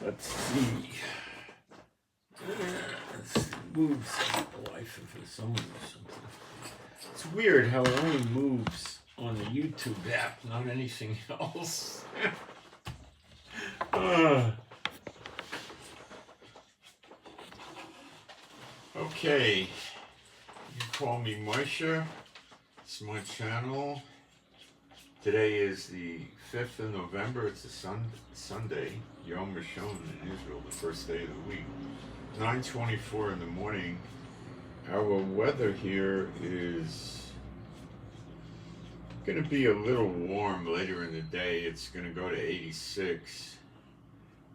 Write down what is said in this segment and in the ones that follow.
Let's see. Let's move the life of someone or something. It's weird how it only moves on the YouTube app, not anything else. Okay. You call me Moshe. It's my channel. Today is the 5th of November. It's a Sunday. Yom Rishon in Israel, the first day of the week. 9:24 in the morning. Our weather here is going to be a little warm later in the day. It's going to go to 86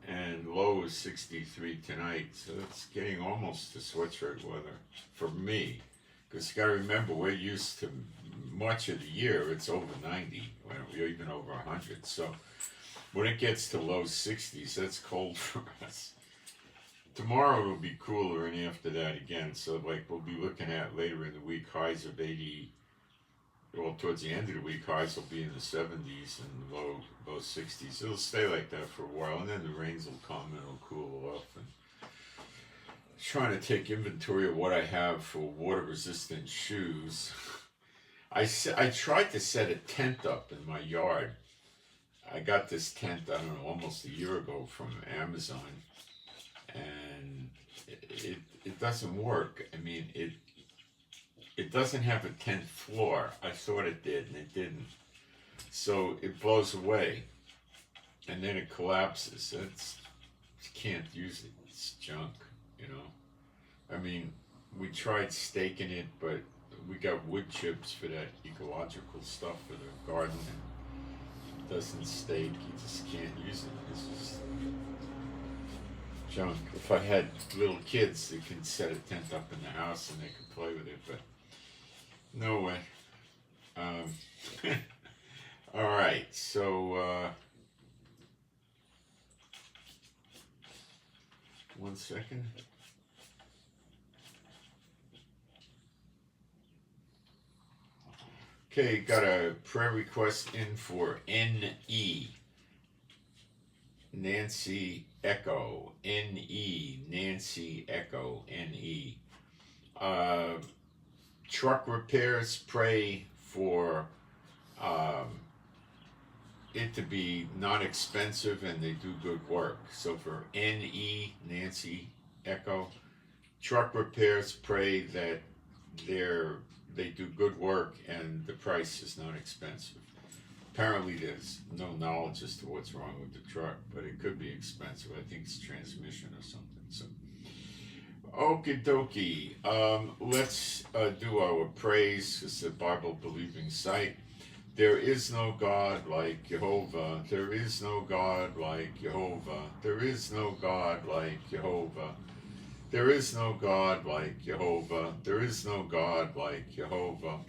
and low is 63 tonight. So it's getting almost to sweatshirt weather for me. Because you got to remember, we're used to much of the year, it's over 90, or even over 100. So when it gets to low 60s, that's cold for us. Tomorrow will be cooler, and after that again. So like we'll be looking at later in the week highs of 80. Well, towards the end of the week, highs will be in the 70s and low 60s. It'll stay like that for a while, and then the rains will come and it'll cool off. And trying to take inventory of what I have for water-resistant shoes. I tried to set a tent up in my yard. I got this tent, I don't know, almost a year ago from Amazon, and it doesn't work. I mean, it doesn't have a 10th floor. I thought it did, and it didn't. So it blows away, and then it collapses. You can't use it. It's junk, you know. I mean, we tried staking it, but we got wood chips for that ecological stuff for the garden, and it doesn't stake. You just can't use it. It's just junk. If I had little kids, they could set a tent up in the house and they could play with it, but no way. All right, so 1 second. Okay, got a prayer request in for N.E. Nancy Echo. N.E. Nancy Echo. N.E. Truck repairs, pray for it to be not expensive and they do good work. So for N.E. Nancy Echo, truck repairs, pray that they do good work and the price is not expensive. Apparently there's no knowledge as to what's wrong with the truck, but it could be expensive. I think it's transmission or something. So, okie dokie. Let's do our praise. It's a Bible-believing site. There is no God like Jehovah. There is no God like Jehovah. There is no God like Jehovah. There is no God like Jehovah. There is no God like Jehovah.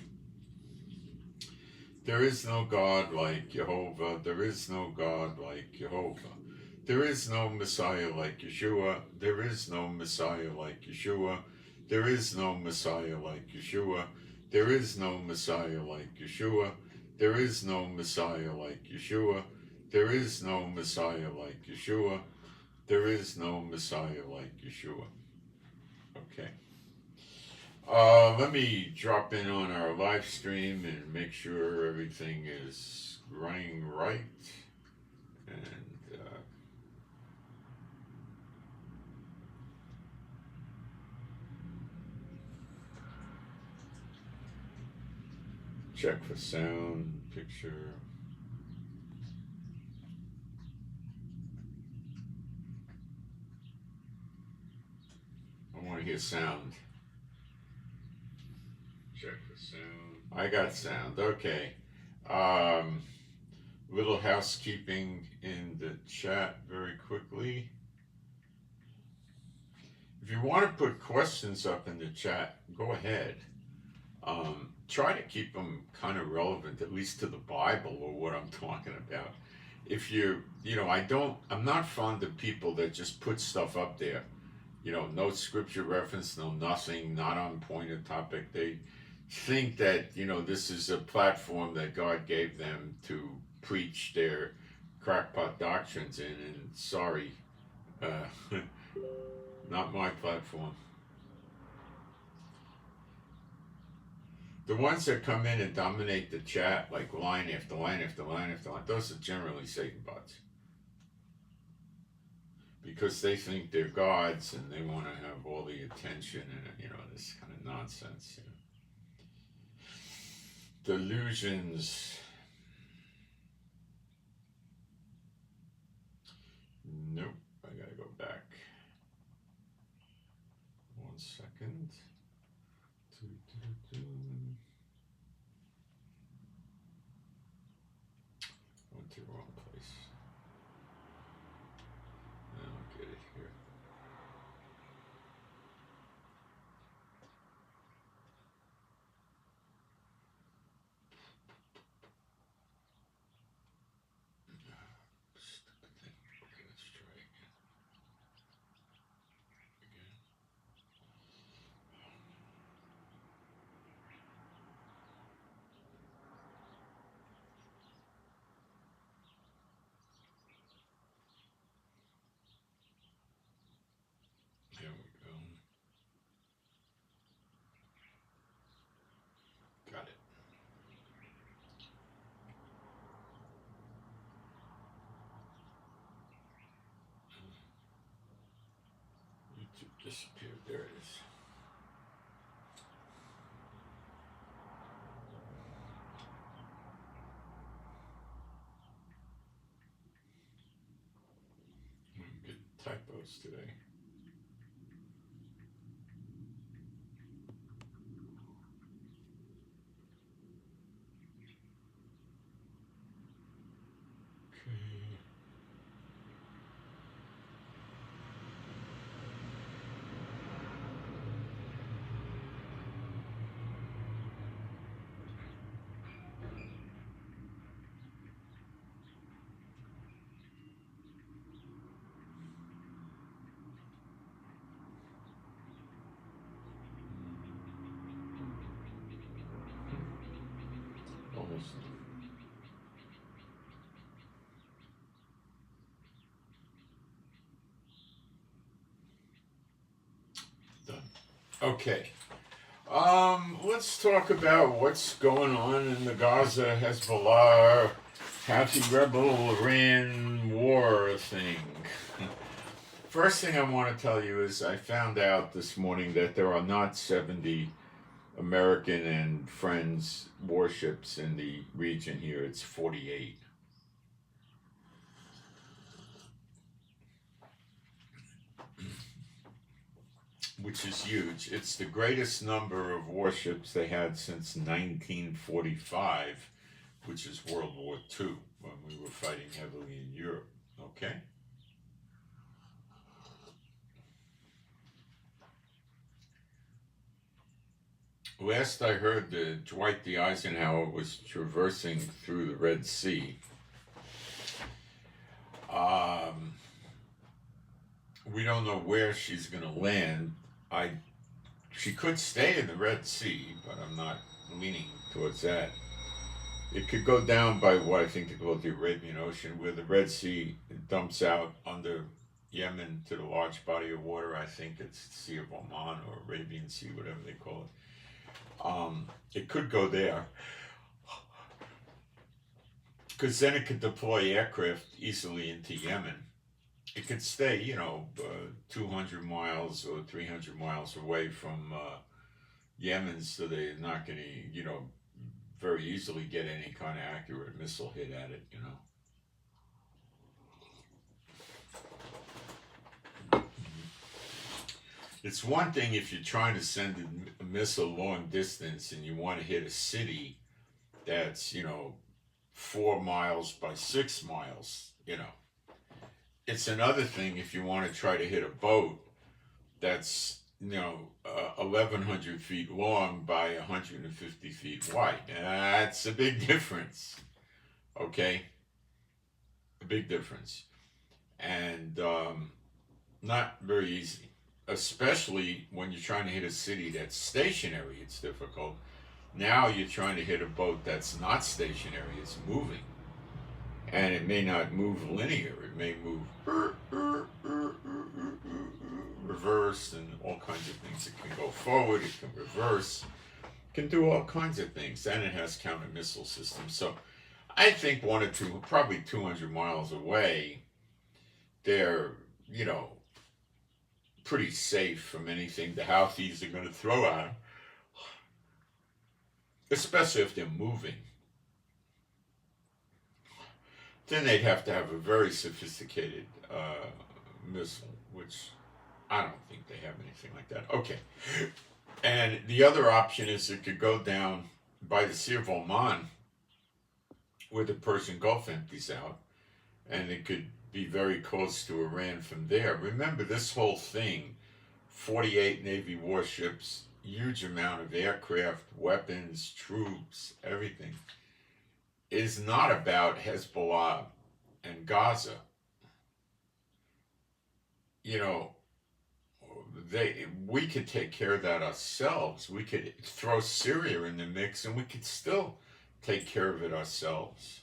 There is no God like Jehovah. There is no God like Jehovah. There is no Messiah like Yeshua. There is no Messiah like Yeshua. There is no Messiah like Yeshua. There is no Messiah like Yeshua. There is no Messiah like Yeshua. There is no Messiah like Yeshua. There is no Messiah like Yeshua. Okay. Let me drop in on our live stream and make sure everything is running right. And check for sound, picture. I want to hear sound. Check for sound. I got sound. Okay. Little housekeeping in the chat very quickly. If you want to put questions up in the chat, go ahead. Try to keep them kind of relevant, at least to the Bible or what I'm talking about. If I'm not fond of people that just put stuff up there. No scripture reference, no nothing, not on point of topic. They think that, this is a platform that God gave them to preach their crackpot doctrines in, and sorry, Not my platform. The ones that come in and dominate the chat, like line after line after line after line, those are generally Satan bots. Because they think they're gods and they want to have all the attention and, this kind of nonsense. Delusions. Nope, I gotta go back. 1 second. Went to the wrong place. I'll get it here. Stupid thing. Okay, let's try again. There we go. Got it. YouTube disappeared. There it is. I'm getting typos today. Almost. Done. Okay. Let's talk about what's going on in the Gaza, Hezbollah, Houthi rebel Iran war thing. First thing I want to tell you is I found out this morning that there are not 70 American and friends warships in the region here. It's 48. Which is huge. It's the greatest number of warships they had since 1945, which is World War II, when we were fighting heavily in Europe. Okay? Last I heard, Dwight D. Eisenhower was traversing through the Red Sea. We don't know where she's going to land. She could stay in the Red Sea, but I'm not leaning towards that. It could go down by what I think they call the Arabian Ocean, where the Red Sea dumps out under Yemen to the large body of water. I think it's the Sea of Oman or Arabian Sea, whatever they call it. It could go there, because then it could deploy aircraft easily into Yemen. It could stay, 200 miles or 300 miles away from Yemen, so they're not going to, very easily get any kind of accurate missile hit at it, It's one thing if you're trying to send a missile long distance and you want to hit a city that's, 4 miles by 6 miles, It's another thing if you want to try to hit a boat that's, 1,100 feet long by 150 feet wide. That's a big difference, okay? A big difference. And not very easy, especially when you're trying to hit a city that's stationary. It's difficult. Now you're trying to hit a boat that's not stationary, it's moving. And it may not move linear, it may move reverse and all kinds of things. It can go forward, it can reverse, it can do all kinds of things. And it has counter missile systems. So I think 1 or 2, probably 200 miles away, they're, pretty safe from anything the Houthis are going to throw at them, especially if they're moving. Then they'd have to have a very sophisticated missile, which I don't think they have anything like that. Okay. And the other option is it could go down by the Sea of Oman, where the Persian Gulf empties out, and it could be very close to Iran from there. Remember, this whole thing, 48 Navy warships, huge amount of aircraft, weapons, troops, everything, is not about Hezbollah and Gaza. We could take care of that ourselves. We could throw Syria in the mix and we could still take care of it ourselves.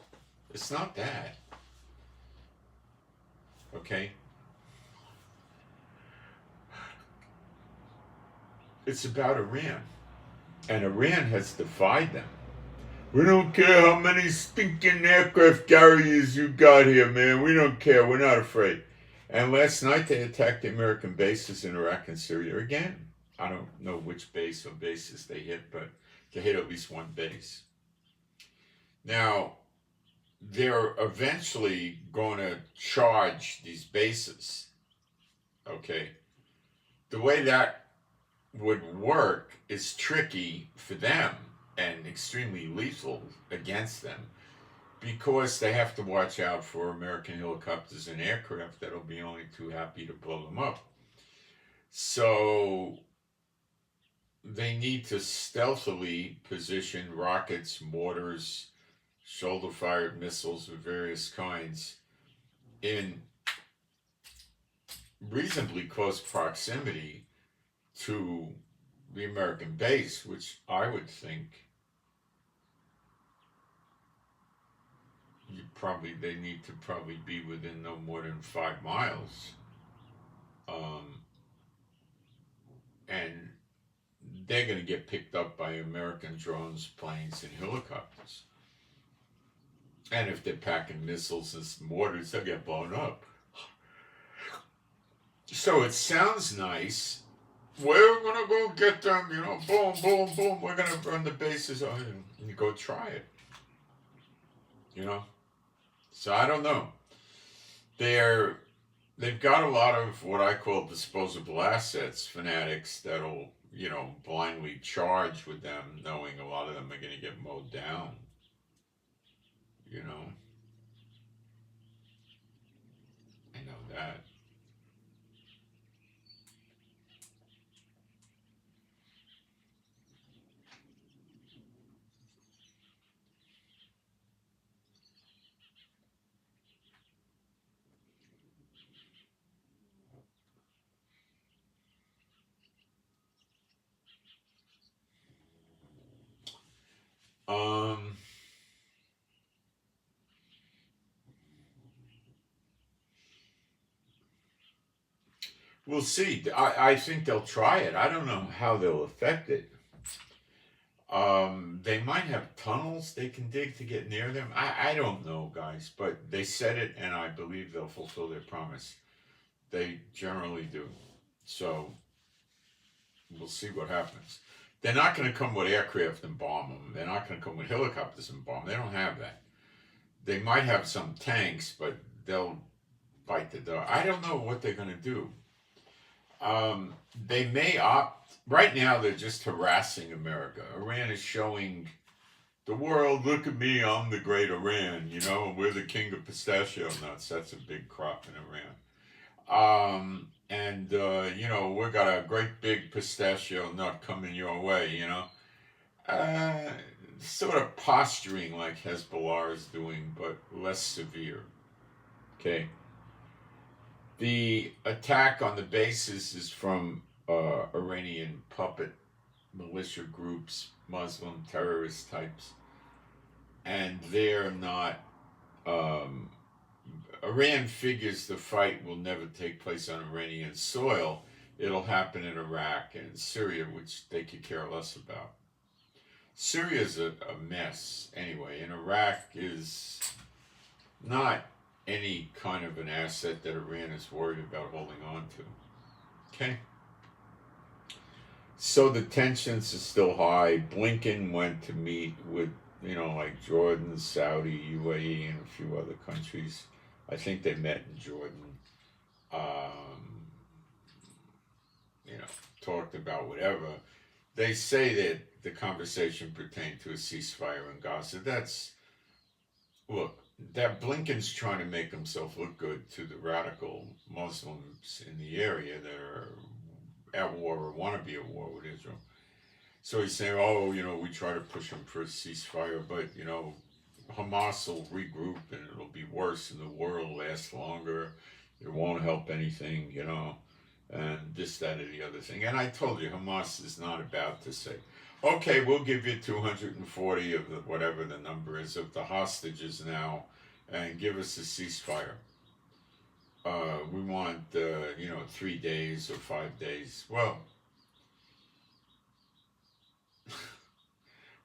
It's not that. Okay? It's about Iran. And Iran has defied them. We don't care how many stinking aircraft carriers you got here, man. We don't care. We're not afraid. And last night they attacked the American bases in Iraq and Syria again. I don't know which base or bases they hit, but they hit at least one base. Now, they're eventually going to charge these bases. Okay? The way that would work is tricky for them and extremely lethal against them, because they have to watch out for American helicopters and aircraft that'll be only too happy to blow them up. So they need to stealthily position rockets, mortars, shoulder-fired missiles of various kinds in reasonably close proximity to the American base, which I would think they need to probably be within no more than 5 miles. And they're going to get picked up by American drones, planes, and helicopters. And if they're packing missiles and mortars, they'll get blown up. So it sounds nice. We're going to go get them, boom, boom, boom. We're going to burn the bases on and you go try it. So I don't know. They've got a lot of what I call disposable assets, fanatics that'll, blindly charge with them, knowing a lot of them are going to get mowed down. I know that. We'll see. I think they'll try it. I don't know how they'll affect it. They might have tunnels they can dig to get near them. I don't know, guys, but they said it, and I believe they'll fulfill their promise. They generally do. So we'll see what happens. They're not going to come with aircraft and bomb them. They're not going to come with helicopters and bomb them. They don't have that. They might have some tanks, but they'll bite the dust. I don't know what they're going to do. They may opt. Right now, they're just harassing America. Iran is showing the world, look at me, I'm the great Iran, we're the king of pistachio nuts. That's a big crop in Iran. We got a great big pistachio nut coming your way, Sort of posturing like Hezbollah is doing, but less severe. Okay. The attack on the bases is from Iranian puppet militia groups, Muslim terrorist types. And they're not... Iran figures the fight will never take place on Iranian soil it'll happen in Iraq and Syria, which they could care less about. Syria's a mess anyway, and Iraq is not any kind of an asset that Iran is worried about holding on to. Okay? So the tensions are still high. Blinken went to meet with, like Jordan, Saudi, UAE, and a few other countries. I think they met in Jordan. Talked about whatever. They say that the conversation pertained to a ceasefire in Gaza. That Blinken's trying to make himself look good to the radical Muslims in the area that are at war or want to be at war with Israel. So he's saying, we try to push them for a ceasefire, but, Hamas will regroup and it'll be worse and the war will last longer. It won't help anything, and this, that, or the other thing. And I told you, Hamas is not about to say, okay, we'll give you 240 of the, whatever the number is, of the hostages now, and give us a ceasefire. We want, 3 days or 5 days. Well,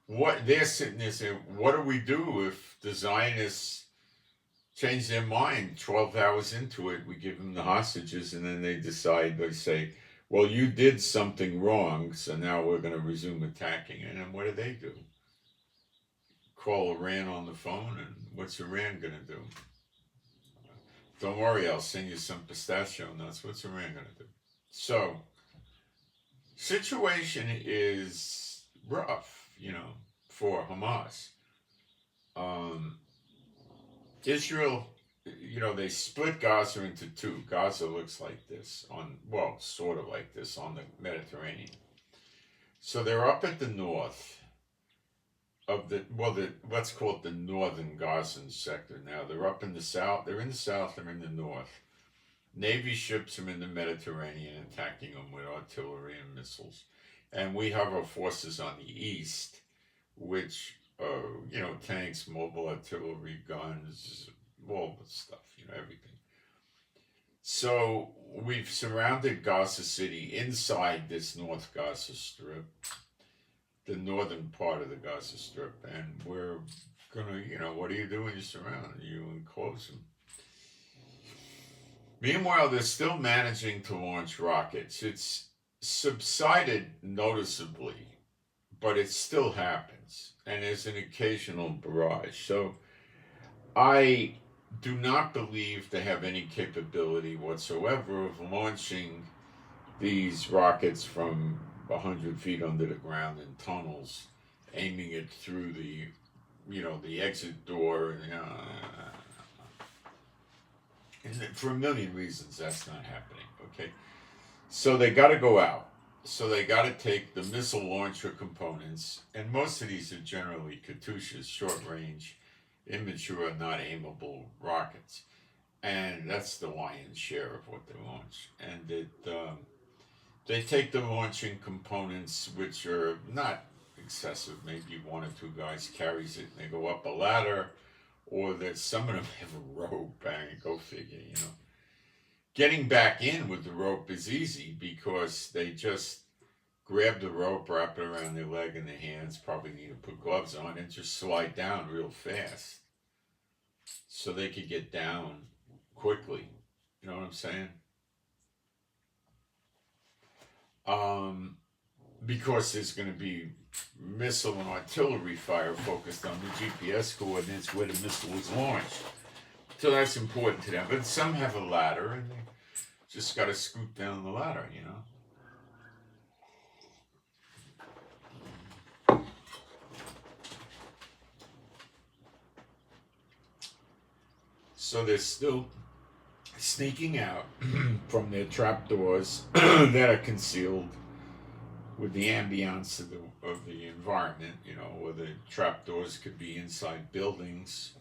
what they're sitting there saying, what do we do if the Zionists change their mind 12 hours into it? We give them the hostages, and then they say, well, you did something wrong, so now we're going to resume attacking. And then what do? Call Iran on the phone, and what's Iran going to do? Don't worry, I'll send you some pistachio nuts. What's Iran going to do? So, situation is rough, for Hamas. Israel, they split Gaza into two. Gaza looks like this sort of like this on the Mediterranean. So they're up at the north of let's call it the northern Gazan sector now. They're up in the south. They're in the south. They're in the north. Navy ships are in the Mediterranean attacking them with artillery and missiles. And we have our forces on the east, which, tanks, mobile artillery, guns, all the stuff, everything. So we've surrounded Gaza City inside this North Gaza Strip, the northern part of the Gaza Strip, and we're going to, what do you do when you surround? You enclose them. Meanwhile, they're still managing to launch rockets. It's subsided noticeably, but it still happens, and there's an occasional barrage. So I do not believe they have any capability whatsoever of launching these rockets from 100 feet under the ground in tunnels, aiming it through the exit door. And for a million reasons, that's not happening, okay? So they got to go out. So they got to take the missile launcher components, and most of these are generally Katyushas, short-range, immature, not aimable rockets. And that's the lion's share of what they launch. And they take the launching components, which are not excessive. Maybe one or two guys carries it, and they go up a ladder, or that some of them have a rope, and go figure, Getting back in with the rope is easy because they just grab the rope, wrap it around their leg and their hands, probably need to put gloves on, and just slide down real fast so they could get down quickly. You know what I'm saying? Because there's going to be missile and artillery fire focused on the GPS coordinates where the missile was launched. So that's important to them. But some have a ladder, and they just got to scoot down the ladder, So they're still sneaking out from their trapdoors that are concealed with the ambience of the environment, where the trapdoors could be inside buildings.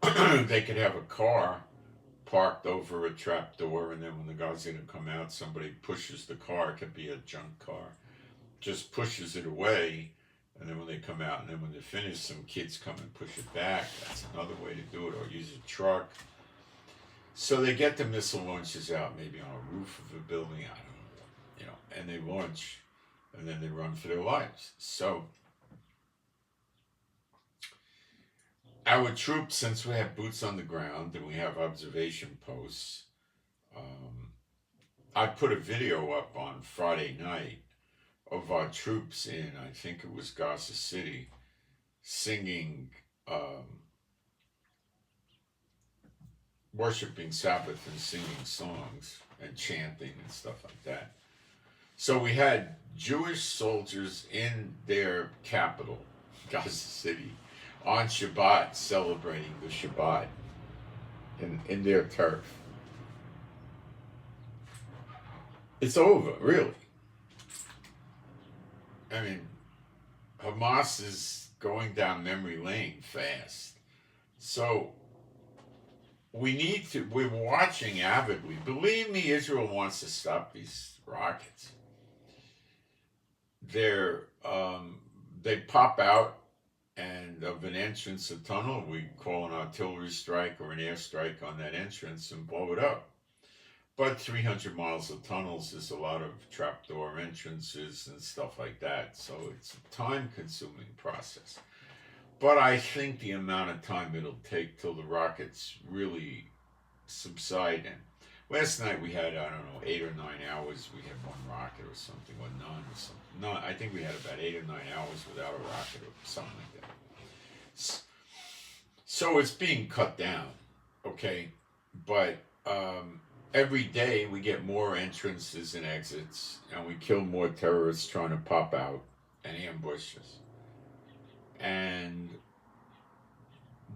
They could have a car parked over a trapdoor, and then when the guy's going to come out, somebody pushes the car. It could be a junk car, just pushes it away, and then when they come out, and then when they're finished, some kids come and push it back. That's another way to do it, or use a truck. So they get the missile launches out, maybe on a roof of a building, I don't and they launch, and then they run for their lives. So our troops, since we have boots on the ground and we have observation posts, I put a video up on Friday night of our troops in, I think it was Gaza City, singing, worshiping Sabbath and singing songs and chanting and stuff like that. So we had Jewish soldiers in their capital, Gaza City, on Shabbat, celebrating the Shabbat in their turf. It's over, really. I mean, Hamas is going down memory lane fast. So we're watching avidly. Believe me, Israel wants to stop these rockets. They pop out and of an entrance, a tunnel, we call an artillery strike or an airstrike on that entrance and blow it up. But 300 miles of tunnels is a lot of trapdoor entrances and stuff like that. So it's a time-consuming process. But I think the amount of time it'll take till the rockets really subside. And last night we had, 8 or 9 hours. We had one rocket or something, or none or something. No, I think we had about 8 or 9 hours without a rocket or something like that. So it's being cut down, okay? But every day we get more entrances and exits, and we kill more terrorists trying to pop out and ambush us. And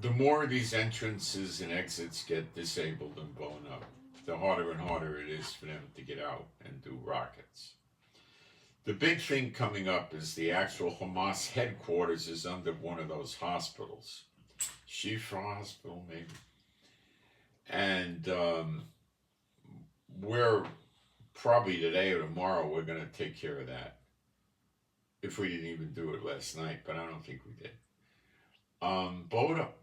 the more these entrances and exits get disabled and blown up, the harder and harder it is for them to get out and do rockets. The big thing coming up is the actual Hamas headquarters is under one of those hospitals. Shifa Hospital, maybe. And we're probably today or tomorrow, we're going to take care of that. If we didn't even do it last night, but I don't think we did. Blow it up.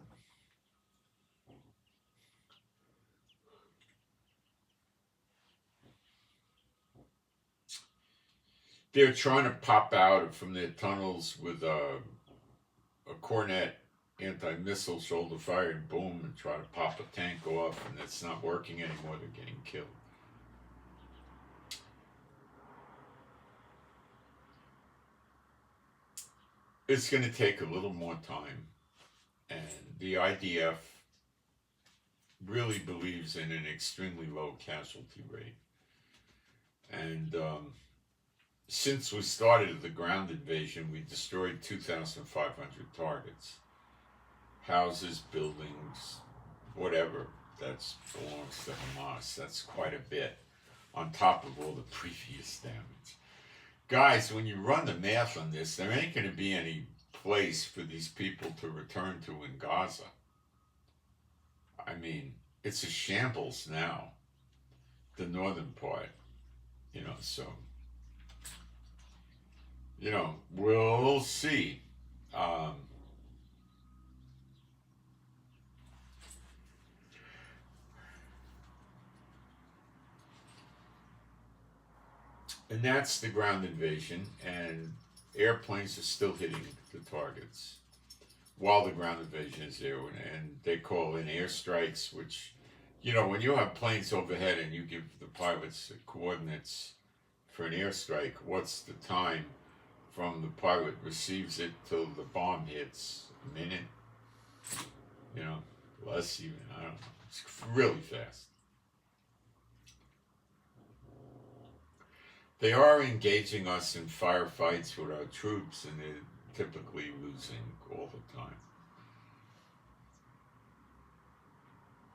They're trying to pop out from their tunnels with a Cornet anti-missile shoulder fired, boom, and try to pop a tank off, and it's not working anymore. They're getting killed. It's going to take a little more time, and the IDF really believes in an extremely low casualty rate. And since we started the ground invasion, we destroyed 2,500 targets. Houses, buildings, whatever that belongs to Hamas. That's quite a bit on top of all the previous damage. Guys, when you run the math on this, there ain't going to be any place for these people to return to in Gaza. I mean, it's a shambles now, the northern part, so, we'll see. And that's the ground invasion, and airplanes are still hitting the targets while the ground invasion is there, and they call in airstrikes, which, when you have planes overhead and you give the pilots the coordinates for an airstrike, what's the time from the pilot receives it till the bomb hits? A minute? Less even, I don't know. It's really fast. They are engaging us in firefights with our troops, and they're typically losing all the time.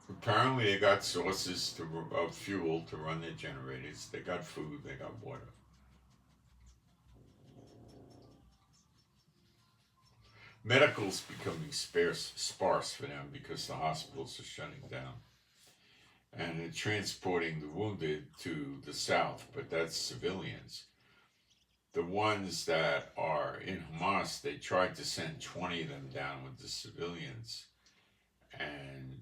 Apparently they got sources of fuel to run their generators. They got food, they got water. Medical's becoming sparse for them because the hospitals are shutting down. And they're transporting the wounded to the south, but that's civilians. The ones that are in Hamas, they tried to send 20 of them down with the civilians, and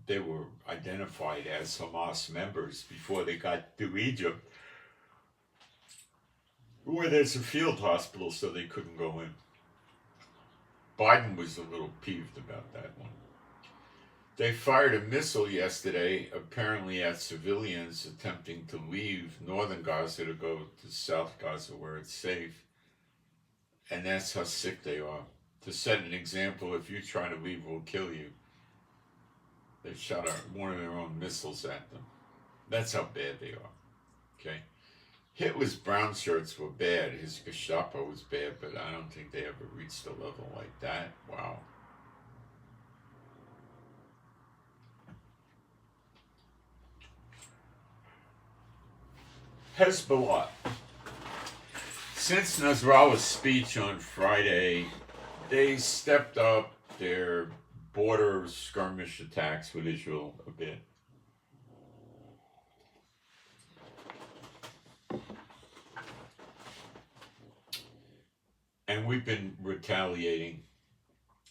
they were identified as Hamas members before they got to Egypt. where there's a field hospital, so they couldn't go in. Biden was a little peeved about that one. They fired a missile yesterday, apparently at civilians attempting to leave northern Gaza to go to South Gaza where it's safe. And that's how sick they are. To set an example, if you try to leave, we'll kill you. They shot one of their own missiles at them. That's how bad they are. Okay? Hitler's brown shirts were bad. His Gestapo was bad, but I don't think they ever reached a level like that. Wow. Hezbollah. Since Nasrallah's speech on Friday, they stepped up their border skirmish attacks with Israel a bit. And we've been retaliating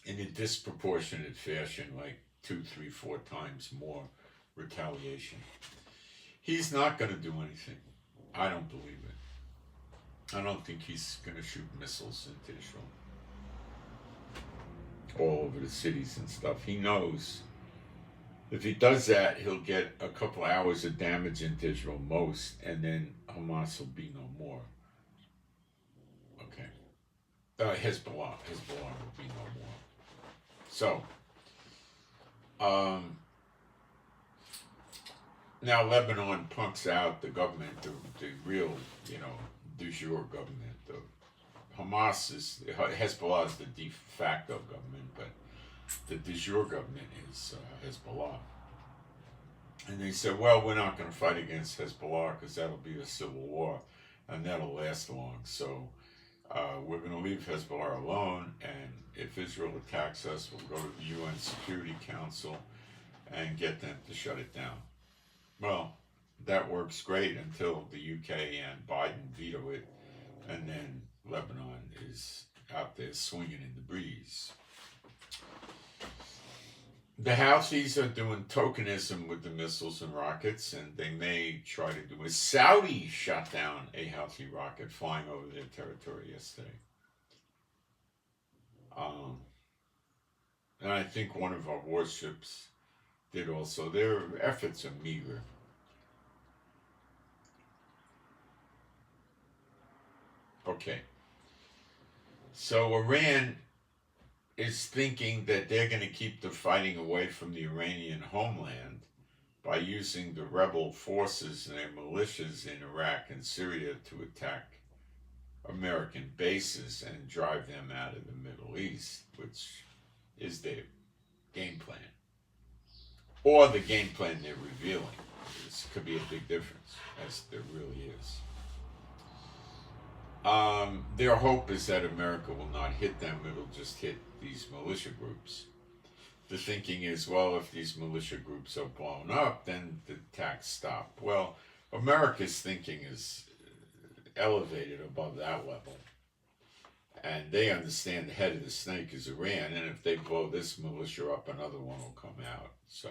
in a disproportionate fashion, like 2, 3, 4 times more retaliation. He's not going to do anything. I don't believe it. I don't think he's going to shoot missiles into Israel. All over the cities and stuff. He knows if he does that, he'll get a couple hours of damage into Israel most, and then Hamas will be no more. Okay. Hezbollah will be no more. So, now Lebanon punks out the government, the real, de jure government. Hamas is, Hezbollah is the de facto government, but the de jure government is Hezbollah. And they said, well, we're not going to fight against Hezbollah because that'll be a civil war, and that'll last long. So we're going to leave Hezbollah alone, and if Israel attacks us, we'll go to the UN Security Council and get them to shut it down. Well, that works great until the UK and Biden veto it, and then Lebanon is out there swinging in the breeze. The Houthis are doing tokenism with the missiles and rockets, and they may try to do it. Saudi shot down a Houthi rocket flying over their territory yesterday. And I think one of our warships did also. Their efforts are meager. Okay. So Iran is thinking that they're going to keep the fighting away from the Iranian homeland by using the rebel forces and their militias in Iraq and Syria to attack American bases and drive them out of the Middle East, which is their game plan. Or the game plan they're revealing. This could be a big difference, as there really is. Their hope is that America will not hit them, it'll just hit these militia groups. The thinking is, well, if these militia groups are blown up, then the attacks stop. Well, America's thinking is elevated above that level. And they understand the head of the snake is Iran, and if they blow this militia up, another one will come out. So,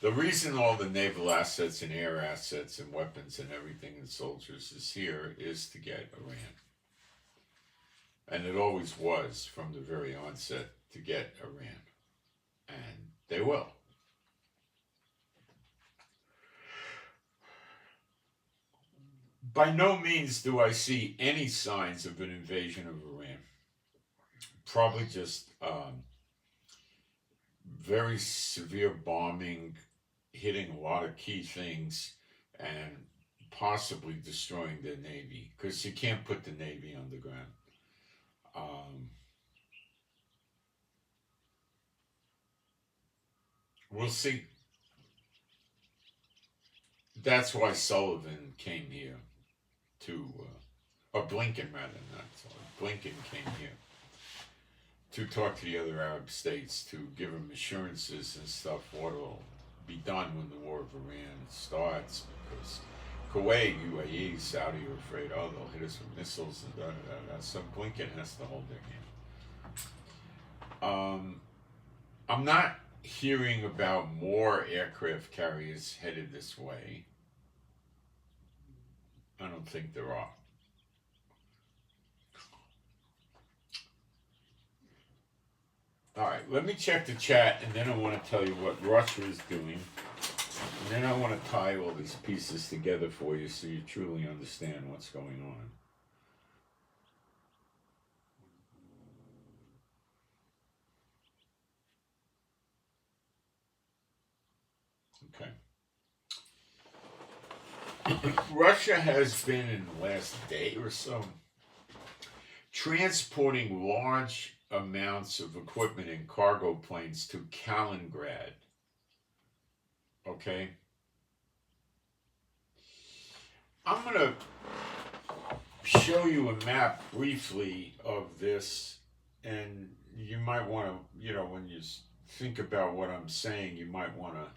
the reason all the naval assets and air assets and weapons and everything and soldiers is here is to get Iran. And it always was from the very onset to get Iran. And they will. By no means do I see any signs of an invasion of Iran. Probably just very severe bombing, hitting a lot of key things, and possibly destroying their navy, because you can't put the navy on the ground. We'll see. That's why Sullivan came here or Blinken rather, not Sullivan. Blinken came here to talk to the other Arab states, to give them assurances and stuff what will be done when the war of Iran starts, because Kuwait, UAE, Saudi are afraid, they'll hit us with missiles and da-da-da-da. So Blinken has to hold their hand. I'm not hearing about more aircraft carriers headed this way. I don't think there are. All right, let me check the chat, and then I want to tell you what Russia is doing. And then I want to tie all these pieces together for you so you truly understand what's going on. Okay. Russia has been, in the last day or so, transporting large amounts of equipment in cargo planes to Kaliningrad. Okay? I'm going to show you a map briefly of this, and you might want to, when you think about what I'm saying, you might want to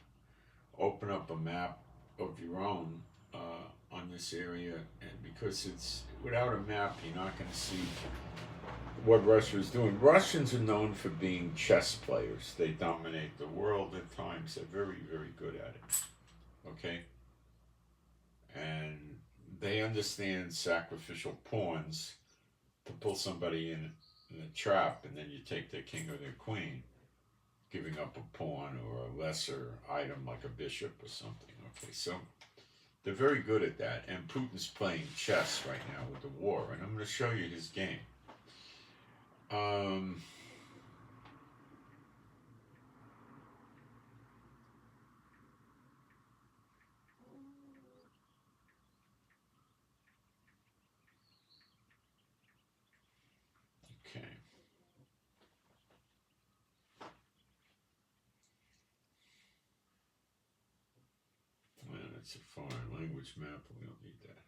open up a map of your own on this area, and because it's without a map, you're not going to see what Russia is doing. Russians are known for being chess players. They dominate the world at times. They're very, very good at it. Okay? And they understand sacrificial pawns to pull somebody in a trap, and then you take their king or their queen, giving up a pawn or a lesser item like a bishop or something. Okay, so they're very good at that, and Putin's playing chess right now with the war, and I'm going to show you his game. Okay. Well, it's a foreign language map. We don't need that.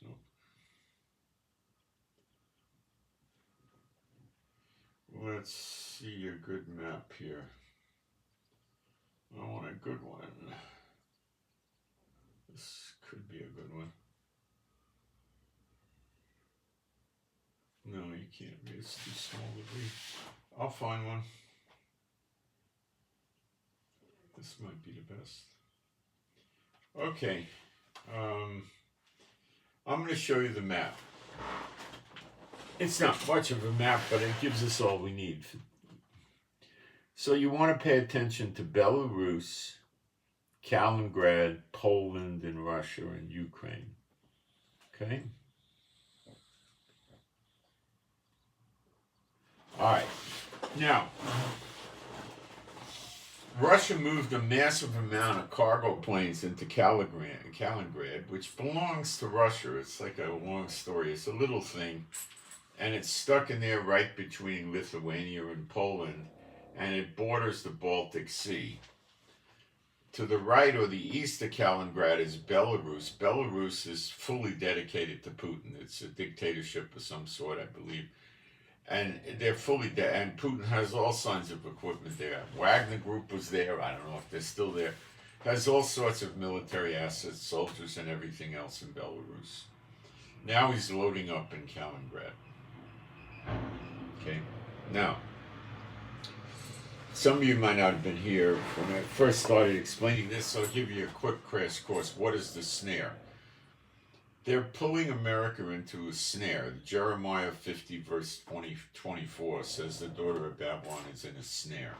Nope. Let's see a good map here. I want a good one. This could be a good one. No, you can't. It's too small to read. I'll find one. This might be the best. Okay. I'm going to show you the map. It's not much of a map, but it gives us all we need. So you want to pay attention to Belarus, Kaliningrad, Poland, and Russia, and Ukraine. Okay? All right. Now, Russia moved a massive amount of cargo planes into Kaliningrad, which belongs to Russia. It's like a long story. It's a little thing, and it's stuck in there right between Lithuania and Poland, and it borders the Baltic Sea. To the right or the east of Kaliningrad is Belarus. Belarus is fully dedicated to Putin. It's a dictatorship of some sort, I believe. And they're fully and Putin has all kinds of equipment there. Wagner Group was there. I don't know if they're still there. Has all sorts of military assets, soldiers, and everything else in Belarus. Now he's loading up in Kaliningrad. Okay. Now, some of you might not have been here when I first started explaining this, so I'll give you a quick crash course. What is the snare? They're pulling America into a snare. Jeremiah 50 verse 24 says the daughter of Babylon is in a snare.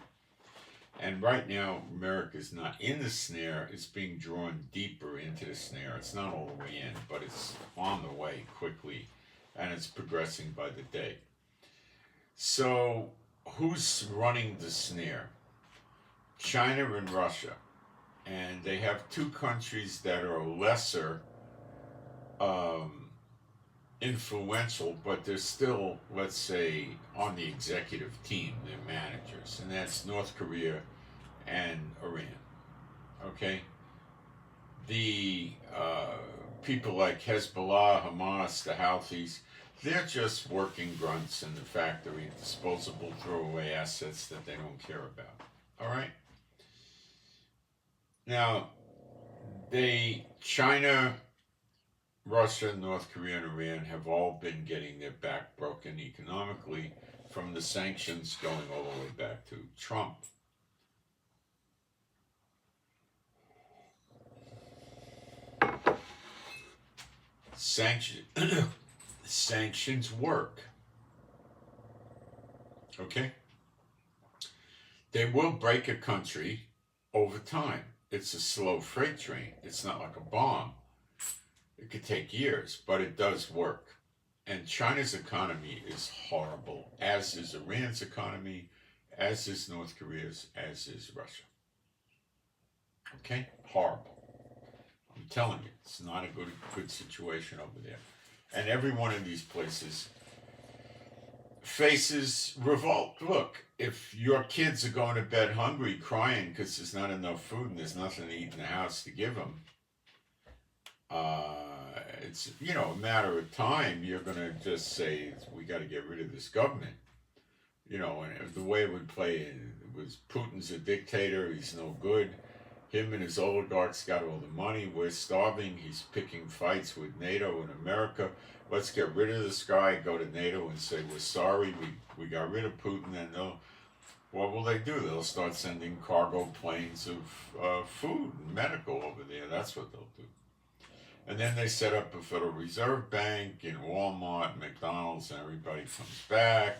And right now, America is not in the snare. It's being drawn deeper into the snare. It's not all the way in, but it's on the way quickly, and it's progressing by the day. So, who's running the snare? China and Russia. And they have two countries that are lesser influential, but they're still, let's say, on the executive team. They're managers, and that's North Korea and Iran. Okay? The people like Hezbollah, Hamas, the Houthis, they're just working grunts in the factory, disposable throwaway assets that they don't care about. All right? Now, China, Russia, North Korea, and Iran have all been getting their back broken economically from the sanctions going all the way back to Trump. sanctions work. Okay? They will break a country over time. It's a slow freight train. It's not like a bomb. It could take years, but it does work. And China's economy is horrible, as is Iran's economy, as is North Korea's, as is Russia. Okay? Horrible. I'm telling you, it's not a good situation over there. And every one of these places faces revolt. Look, if your kids are going to bed hungry, crying because there's not enough food and there's nothing to eat in the house to give them, it's a matter of time. You're going to just say we got to get rid of this government. And the way it would play it was Putin's a dictator. He's no good. Him and his oligarchs got all the money. We're starving. He's picking fights with NATO and America. Let's get rid of this guy, go to NATO and say, we're sorry, we got rid of Putin. And what will they do? They'll start sending cargo planes of food and medical over there. That's what they'll do. And then they set up a Federal Reserve Bank in Walmart, McDonald's, and everybody comes back.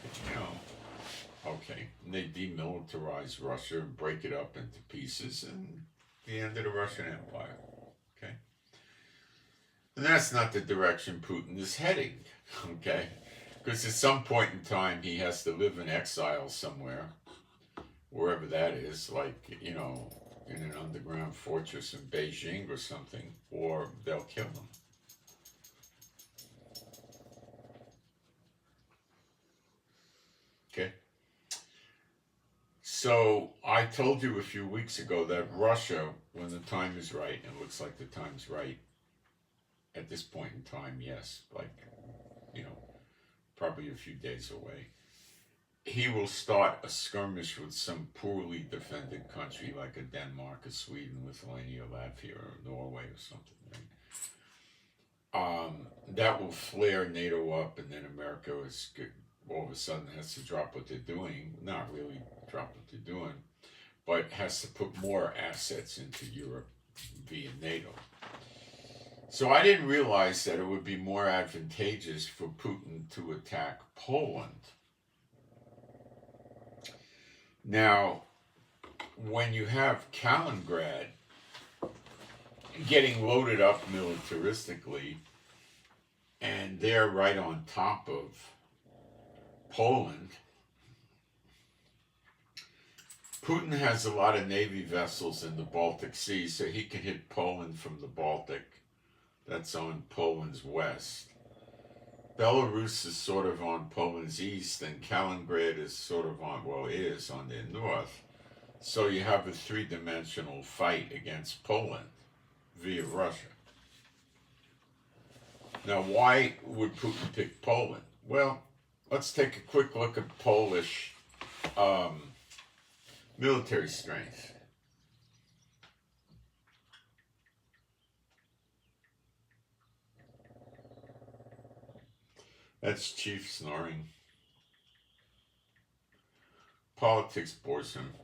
Okay. And they demilitarize Russia and break it up into pieces, and the end of the Russian Empire. Okay? And that's not the direction Putin is heading. Okay? Because at some point in time, he has to live in exile somewhere, wherever that is, like, in an underground fortress in Beijing or something, or they'll kill him. Okay? So I told you a few weeks ago that Russia, when the time is right, and it looks like the time's right at this point in time, yes, like, probably a few days away, he will start a skirmish with some poorly defended country like a Denmark, a Sweden, Lithuania, Latvia, or Norway or something, right? That will flare NATO up, and then America all of a sudden has to drop what they're doing. Not really drop what they're doing, but has to put more assets into Europe via NATO. So I didn't realize that it would be more advantageous for Putin to attack Poland. Now, when you have Kaliningrad getting loaded up militaristically, and they're right on top of Poland, Putin has a lot of Navy vessels in the Baltic Sea, so he can hit Poland from the Baltic. That's on Poland's west. Belarus is sort of on Poland's east, and Kaliningrad is sort of is on their north. So you have a three-dimensional fight against Poland via Russia. Now, why would Putin pick Poland? Well, let's take a quick look at Polish military strength. That's Chief snoring. Politics bores him.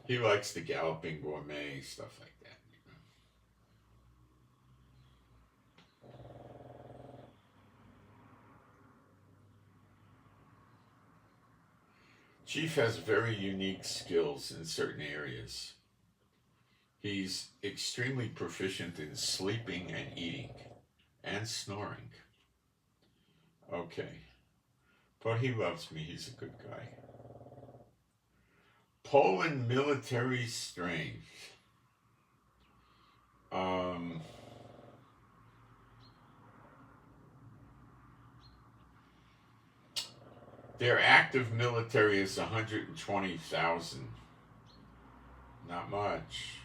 He likes the galloping gourmet, stuff like that. Chief has very unique skills in certain areas. He's extremely proficient in sleeping and eating and snoring. Okay. But he loves me. He's a good guy. Poland military strength. Their active military is 120,000. Not much.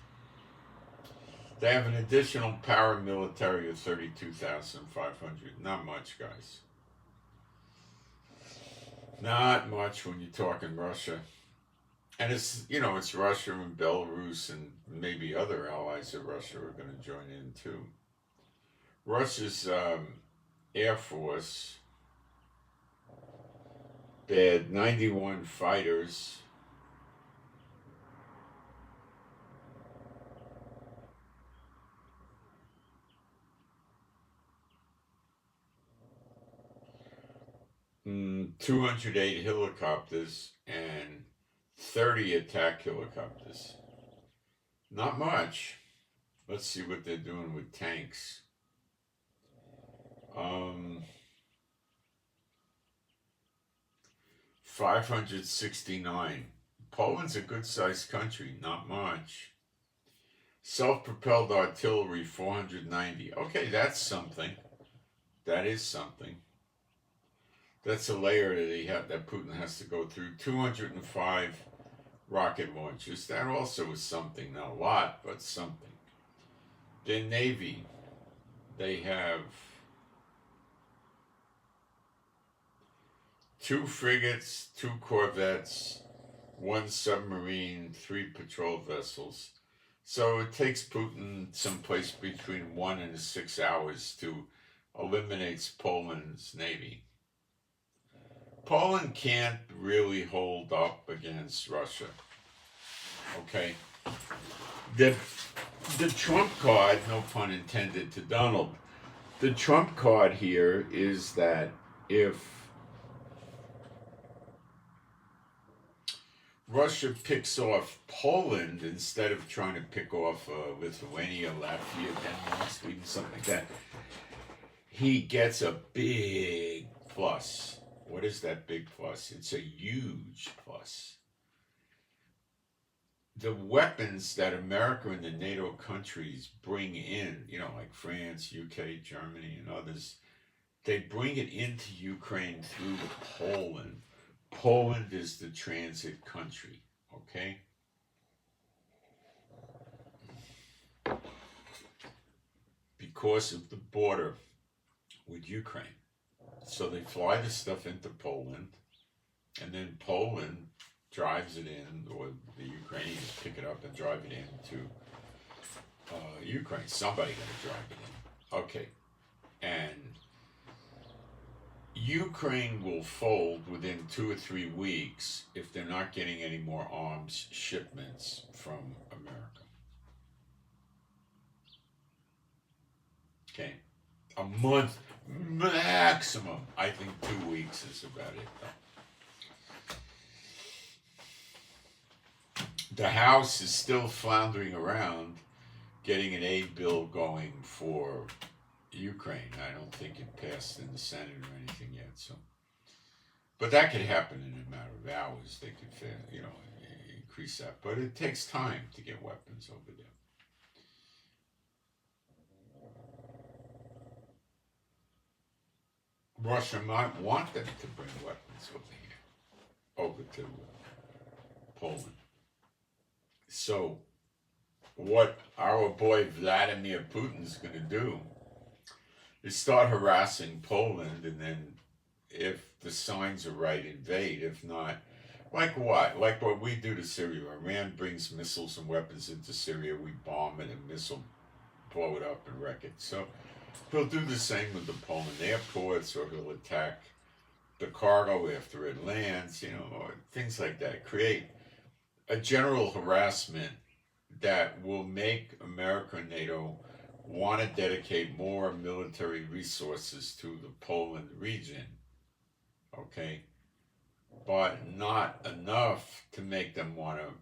They have an additional paramilitary of 32,500. Not much, guys. Not much when you're talking Russia. And it's Russia and Belarus and maybe other allies of Russia are going to join in too. Russia's Air Force had 91 fighters. 208 helicopters and 30 attack helicopters. Not much. Let's see what they're doing with tanks. 569. Poland's a good-sized country. Not much. Self-propelled artillery, 490. Okay, that's something. That is something. That's a layer that Putin has to go through. 205 rocket launchers. That also is something. Not a lot, but something. The Navy, they have 2 frigates, 2 corvettes, 1 submarine, 3 patrol vessels. So it takes Putin someplace between 1 and 6 hours to eliminate Poland's navy. Poland can't really hold up against Russia. Okay? The trump card, no pun intended to Donald, the trump card here is that if Russia picks off Poland instead of trying to pick off Lithuania, Latvia, Denmark, Sweden, something like that, he gets a big plus. What is that big plus? It's a huge plus. The weapons that America and the NATO countries bring in, like France, UK, Germany, and others, they bring it into Ukraine through Poland. Poland is the transit country, okay? Because of the border with Ukraine. So they fly the stuff into Poland, and then Poland drives it in, or the Ukrainians pick it up and drive it into Ukraine. Somebody got to drive it in. Okay. And Ukraine will fold within 2 or 3 weeks if they're not getting any more arms shipments from America. Okay. A month maximum. I think 2 weeks is about it, though. The House is still floundering around getting an aid bill going for Ukraine. I don't think it passed in the Senate or anything yet. So, but that could happen in a matter of hours. They could, increase that. But it takes time to get weapons over there. Russia might want them to bring weapons over to Poland. So, what our boy Vladimir Putin's going to do is start harassing Poland, and then if the signs are right, invade. If not, like what? Like what we do to Syria. Iran brings missiles and weapons into Syria. We bomb it and missile blow it up and wreck it. So he'll do the same with the Poland airports, or he'll attack the cargo after it lands, or things like that. Create a general harassment that will make America and NATO want to dedicate more military resources to the Poland region, okay? But not enough to make them want to,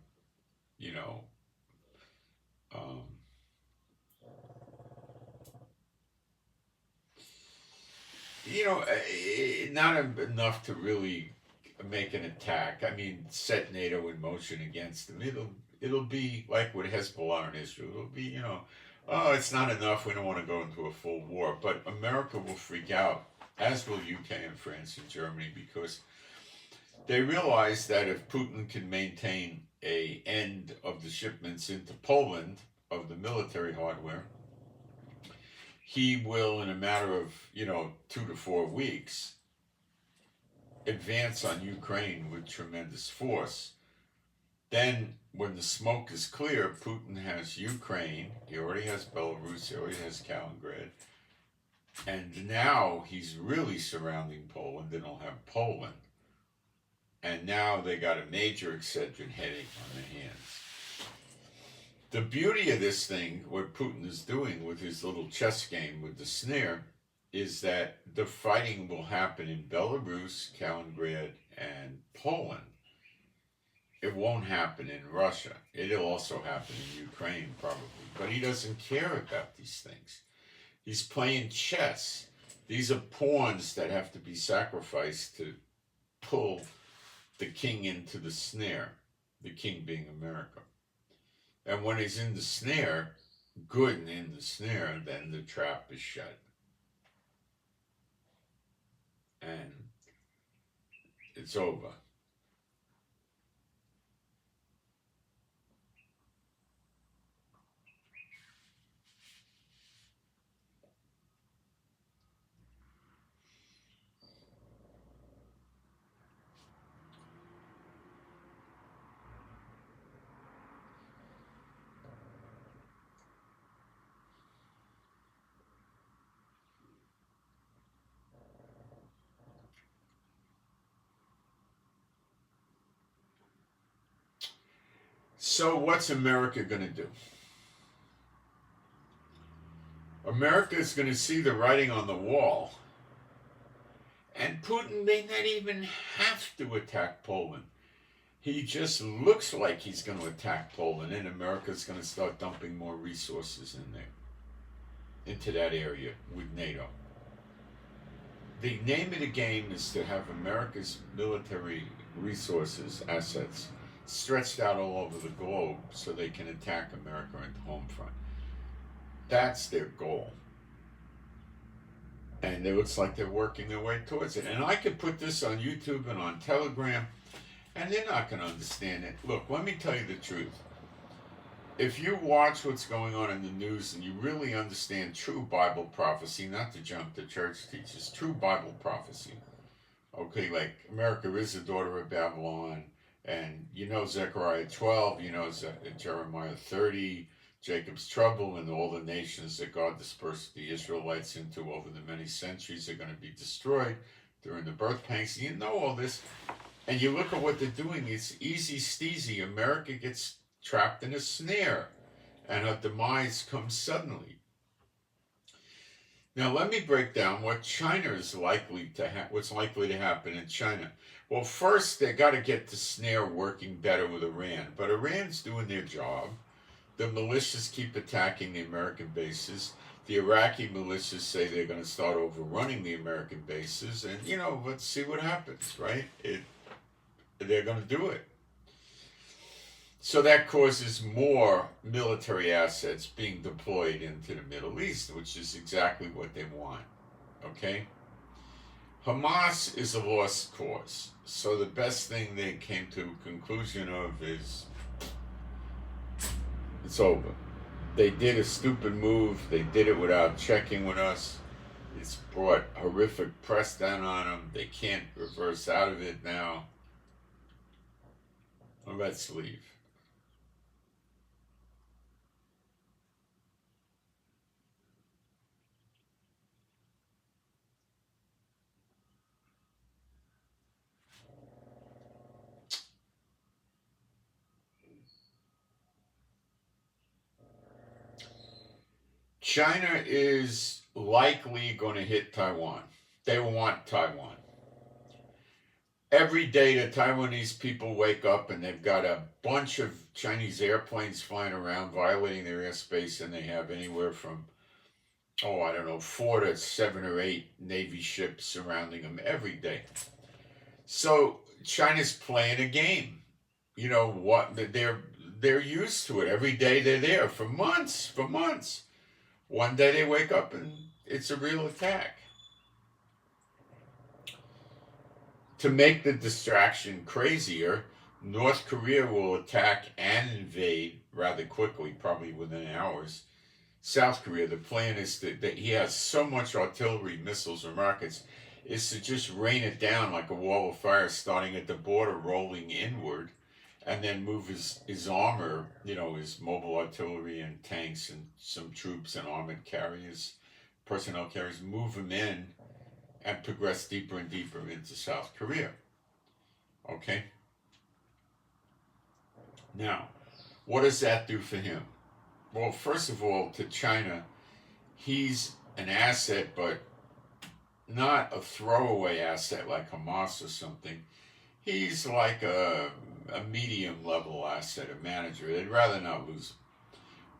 not enough to really make an attack. I mean, set NATO in motion against them. It'll be like with Hezbollah in Israel. It'll be, oh, it's not enough. We don't want to go into a full war. But America will freak out, as will UK and France and Germany, because they realize that if Putin can maintain an end of the shipments into Poland of the military hardware, he will, in a matter of, 2 to 4 weeks, advance on Ukraine with tremendous force. Then, when the smoke is clear, Putin has Ukraine, he already has Belarus, he already has Kaliningrad, and now he's really surrounding Poland, and he'll have Poland. And now they got a major Excedrin headache on their hands. The beauty of this thing, what Putin is doing with his little chess game with the Snare, is that the fighting will happen in Belarus, Kaliningrad, and Poland. It won't happen in Russia. It'll also happen in Ukraine, probably. But he doesn't care about these things. He's playing chess. These are pawns that have to be sacrificed to pull the king into the snare, the king being America. And when he's in the snare, good and in the snare, then the trap is shut. And it's over. So what's America going to do? America is going to see the writing on the wall. And Putin may not even have to attack Poland. He just looks like he's going to attack Poland, and America's going to start dumping more resources in there, into that area with NATO. The name of the game is to have America's military resources, assets, stretched out all over the globe so they can attack America at the home front. That's their goal. And it looks like they're working their way towards it. And I could put this on YouTube and on Telegram, and they're not going to understand it. Look, let me tell you the truth. If you watch what's going on in the news and you really understand true Bible prophecy, not the junk the church teaches, true Bible prophecy, okay, like America is the daughter of Babylon, and you know Zechariah 12, you know Jeremiah 30, Jacob's trouble, and all the nations that God dispersed the Israelites into over the many centuries are going to be destroyed during the birth pangs. You know all this, and you look at what they're doing, it's easy steezy. America gets trapped in a snare, and her demise comes suddenly. Now let me break down what China is likely to what's likely to happen in China. Well, first they got to get the snare working better with Iran, but Iran's doing their job. The militias keep attacking the American bases. The Iraqi militias say they're going to start overrunning the American bases, and let's see what happens, right? They're going to do it. So that causes more military assets being deployed into the Middle East, which is exactly what they want, okay? Hamas is a lost cause. So the best thing they came to a conclusion of is it's over. They did a stupid move. They did it without checking with us. It's brought horrific press down on them. They can't reverse out of it now. Well, let's leave. China is likely going to hit Taiwan. They want Taiwan. Every day the Taiwanese people wake up and they've got a bunch of Chinese airplanes flying around violating their airspace, and they have anywhere from, 4 to 7 or 8 Navy ships surrounding them every day. So China's playing a game. You know what? They're used to it. Every day they're there for months. One day they wake up and it's a real attack. To make the distraction crazier, North Korea will attack and invade rather quickly, probably within hours, South Korea. The plan is that he has so much artillery, missiles, and rockets, is to just rain it down like a wall of fire, starting at the border, rolling inward, and then move his armor, his mobile artillery and tanks and some troops and armored carriers, personnel carriers, move them in and progress deeper and deeper into South Korea. Okay? Now, what does that do for him? Well, first of all, to China, he's an asset, but not a throwaway asset like Hamas or something. He's like a medium level asset, a manager. They'd rather not lose him.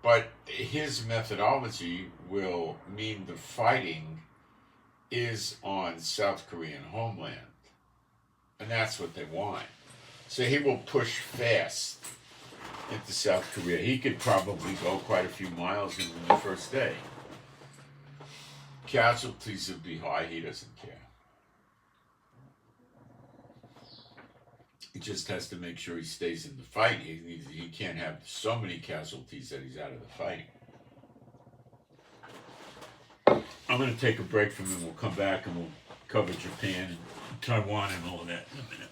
But his methodology will mean the fighting is on South Korean homeland. And that's what they want. So he will push fast into South Korea. He could probably go quite a few miles in the first day. Casualties would be high. He doesn't care. He just has to make sure he stays in the fight. He can't have so many casualties that he's out of the fight. I'm going to take a break from him. We'll come back and we'll cover Japan and Taiwan and all of that in a minute.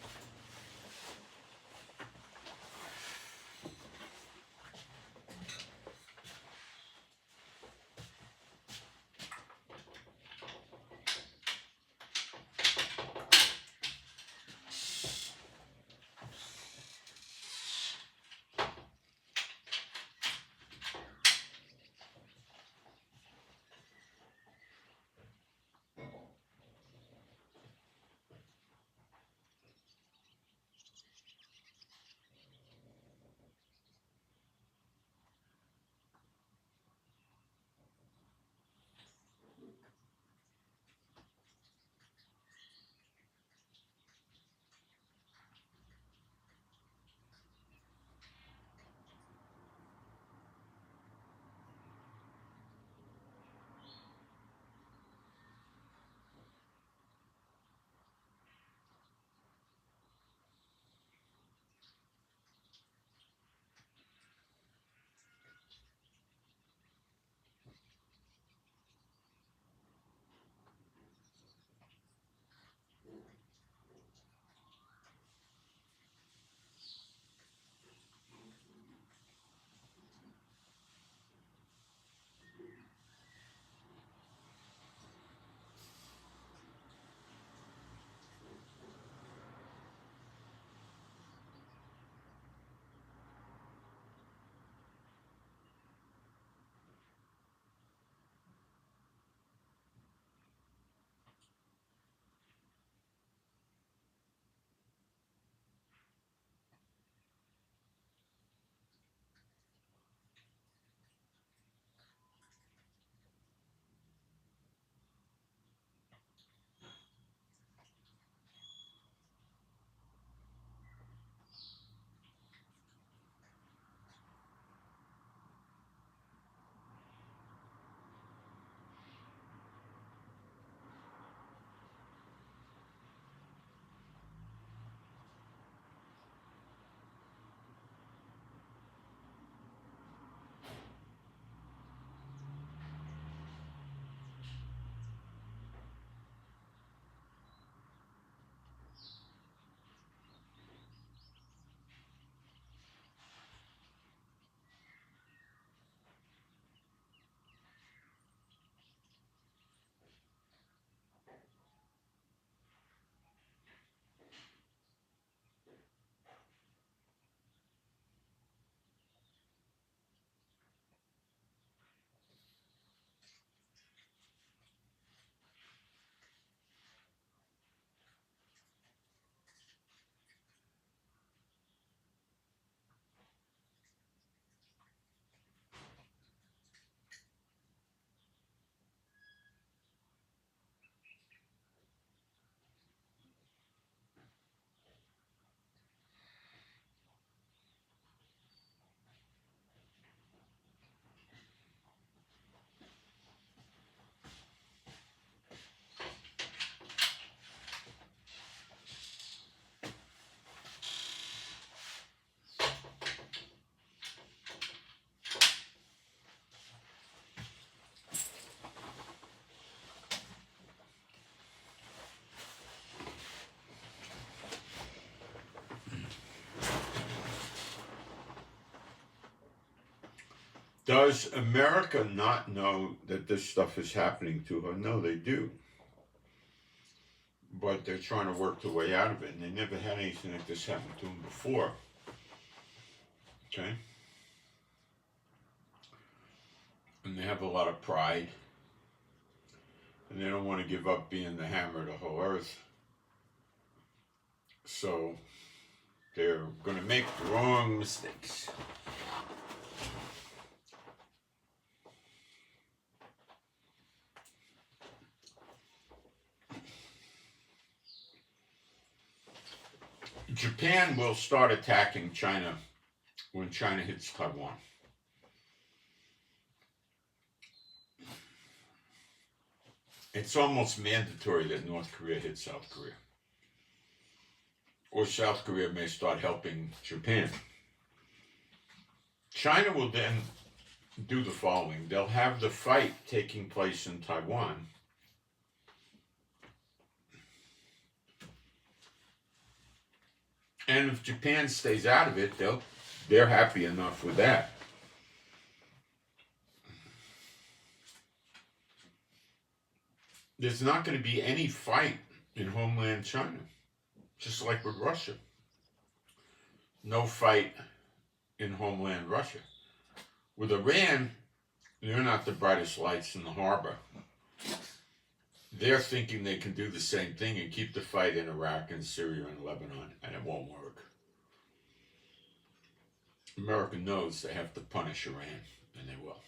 Does America not know that this stuff is happening to her? No, they do. But they're trying to work their way out of it, and they never had anything like this happen to them before. Okay? And they have a lot of pride. And they don't want to give up being the hammer of the whole earth. So they're going to make the wrong mistakes. Japan will start attacking China when China hits Taiwan. It's almost mandatory that North Korea hit South Korea. Or South Korea may start helping Japan. China will then do the following. They'll have the fight taking place in Taiwan. And if Japan stays out of it, they're happy enough with that. There's not going to be any fight in homeland China, just like with Russia. No fight in homeland Russia. With Iran, they're not the brightest lights in the harbor. They're thinking they can do the same thing and keep the fight in Iraq and Syria and Lebanon, and it won't work. America knows they have to punish Iran, and they will.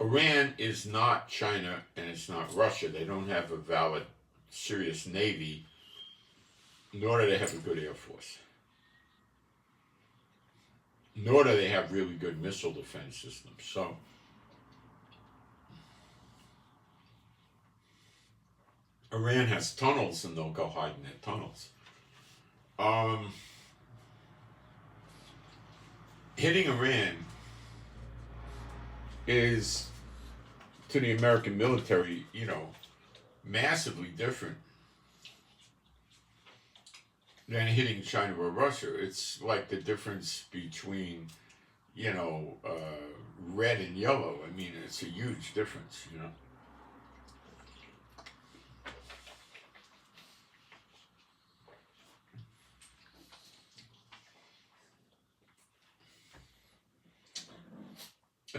Iran is not China and it's not Russia. They don't have a valid, serious navy, nor do they have a good air force. Nor do they have really good missile defense systems. So, Iran has tunnels and they'll go hide in their tunnels. Hitting Iran is, to the American military, massively different than hitting China or Russia. It's like the difference between, red and yellow. I mean, it's a huge difference,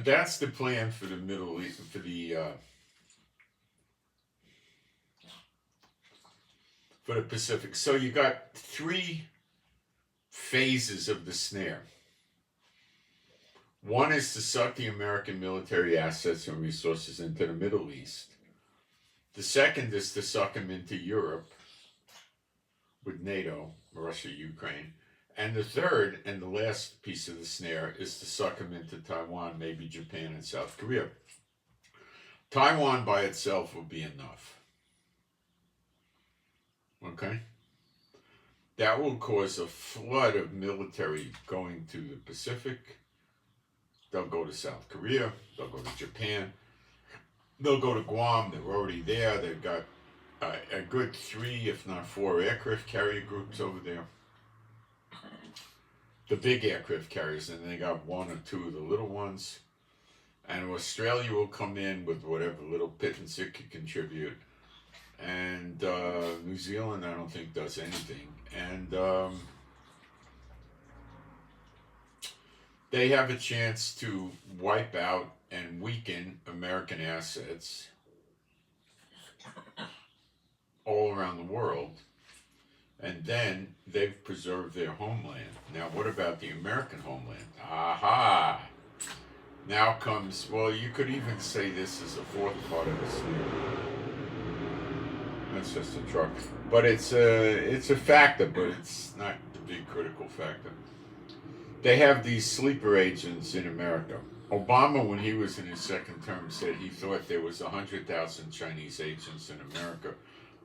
That's the plan for the Middle East, for the Pacific. So you got 3 phases of the snare. One is to suck the American military assets and resources into the Middle East. The second is to suck them into Europe with NATO, Russia, Ukraine. And the third and the last piece of the snare is to suck them into Taiwan, maybe Japan and South Korea. Taiwan by itself will be enough. Okay? That will cause a flood of military going to the Pacific. They'll go to South Korea. They'll go to Japan. They'll go to Guam. They're already there. They've got a good 3, if not 4 aircraft carrier groups over there. The big aircraft carriers, and they got 1 or 2 of the little ones. And Australia will come in with whatever little pittance it could contribute. And New Zealand, I don't think, does anything. And they have a chance to wipe out and weaken American assets all around the world. And then they've preserved their homeland. Now, what about the American homeland? Aha! Now comes, well, you could even say this is a 4th part of the snare. That's just a truck. But it's a factor, but it's not the big critical factor. They have these sleeper agents in America. Obama, when he was in his 2nd term, said he thought there was 100,000 Chinese agents in America,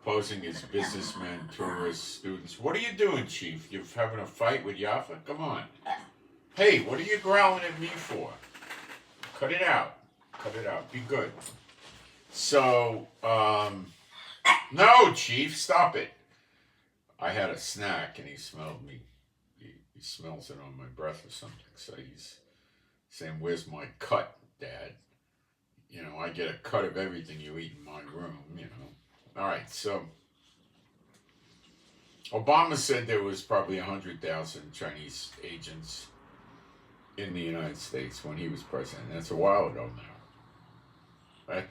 posing as businessmen, tourists, students. What are you doing, Chief? You're having a fight with Jaffa? Come on. Hey, what are you growling at me for? Cut it out. Cut it out. Be good. So, no, Chief, stop it. I had a snack and he smelled me. He smells it on my breath or something. So he's saying, where's my cut, Dad? I get a cut of everything you eat in my room, All right, so Obama said there was probably 100,000 Chinese agents in the United States when he was president. That's a while ago now. Right?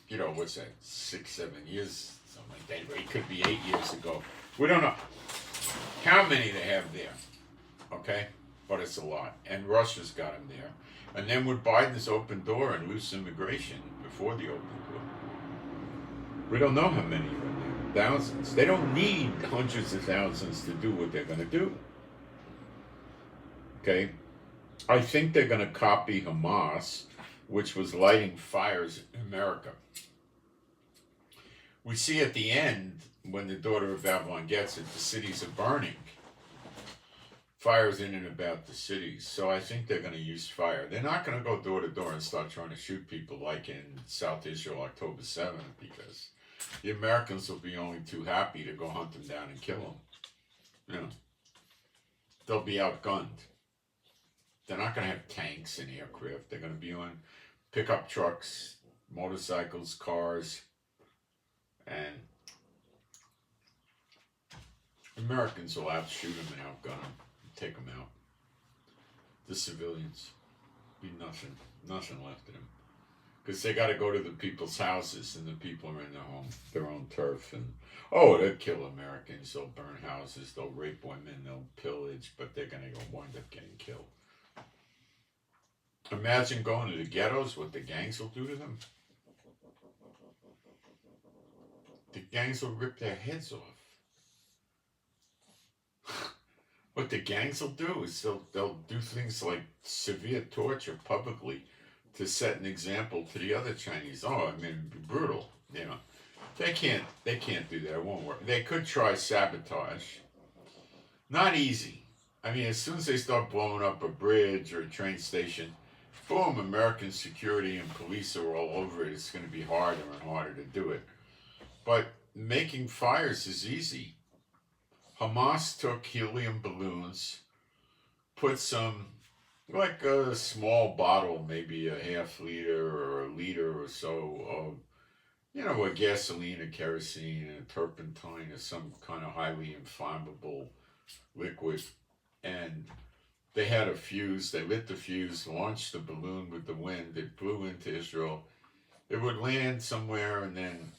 You know, what's that, 6, 7 years, something like that. It could be 8 years ago. We don't know how many they have there, okay? But it's a lot. And Russia's got them there. And then with Biden's open door and loose immigration before the open door, we don't know how many are there. Thousands. They don't need hundreds of thousands to do what they're going to do. Okay? I think they're going to copy Hamas, which was lighting fires in America. We see at the end, when the daughter of Babylon gets it, the cities are burning. Fires in and about the cities. So I think they're going to use fire. They're not going to go door to door and start trying to shoot people like in South Israel October 7th, because the Americans will be only too happy to go hunt them down and kill them. You know, they'll be outgunned. They're not going to have tanks and aircraft. They're going to be on pickup trucks, motorcycles, cars, and Americans will outshoot them and outgun them, and take them out. The civilians, be nothing left of them, because they got to go to the people's houses, and the people are in their own turf, and they'll kill Americans, they'll burn houses, they'll rape women, they'll pillage, but they're going to wind up getting killed. Imagine going to the ghettos, what the gangs will do to them. The gangs will rip their heads off. What the gangs will do is they'll do things like severe torture publicly to set an example to the other Chinese. Brutal. You know, they can't do that. It won't work. They could try sabotage. Not easy. I mean, as soon as they start blowing up a bridge or a train station, boom, American security and police are all over it. It's going to be harder and harder to do it. But making fires is easy. Hamas took helium balloons, put some, like a small bottle, maybe a half liter or a liter or so of, a gasoline, a kerosene, a turpentine, or some kind of highly inflammable liquid. And they had a fuse. They lit the fuse, launched the balloon with the wind. It blew into Israel. It would land somewhere, and then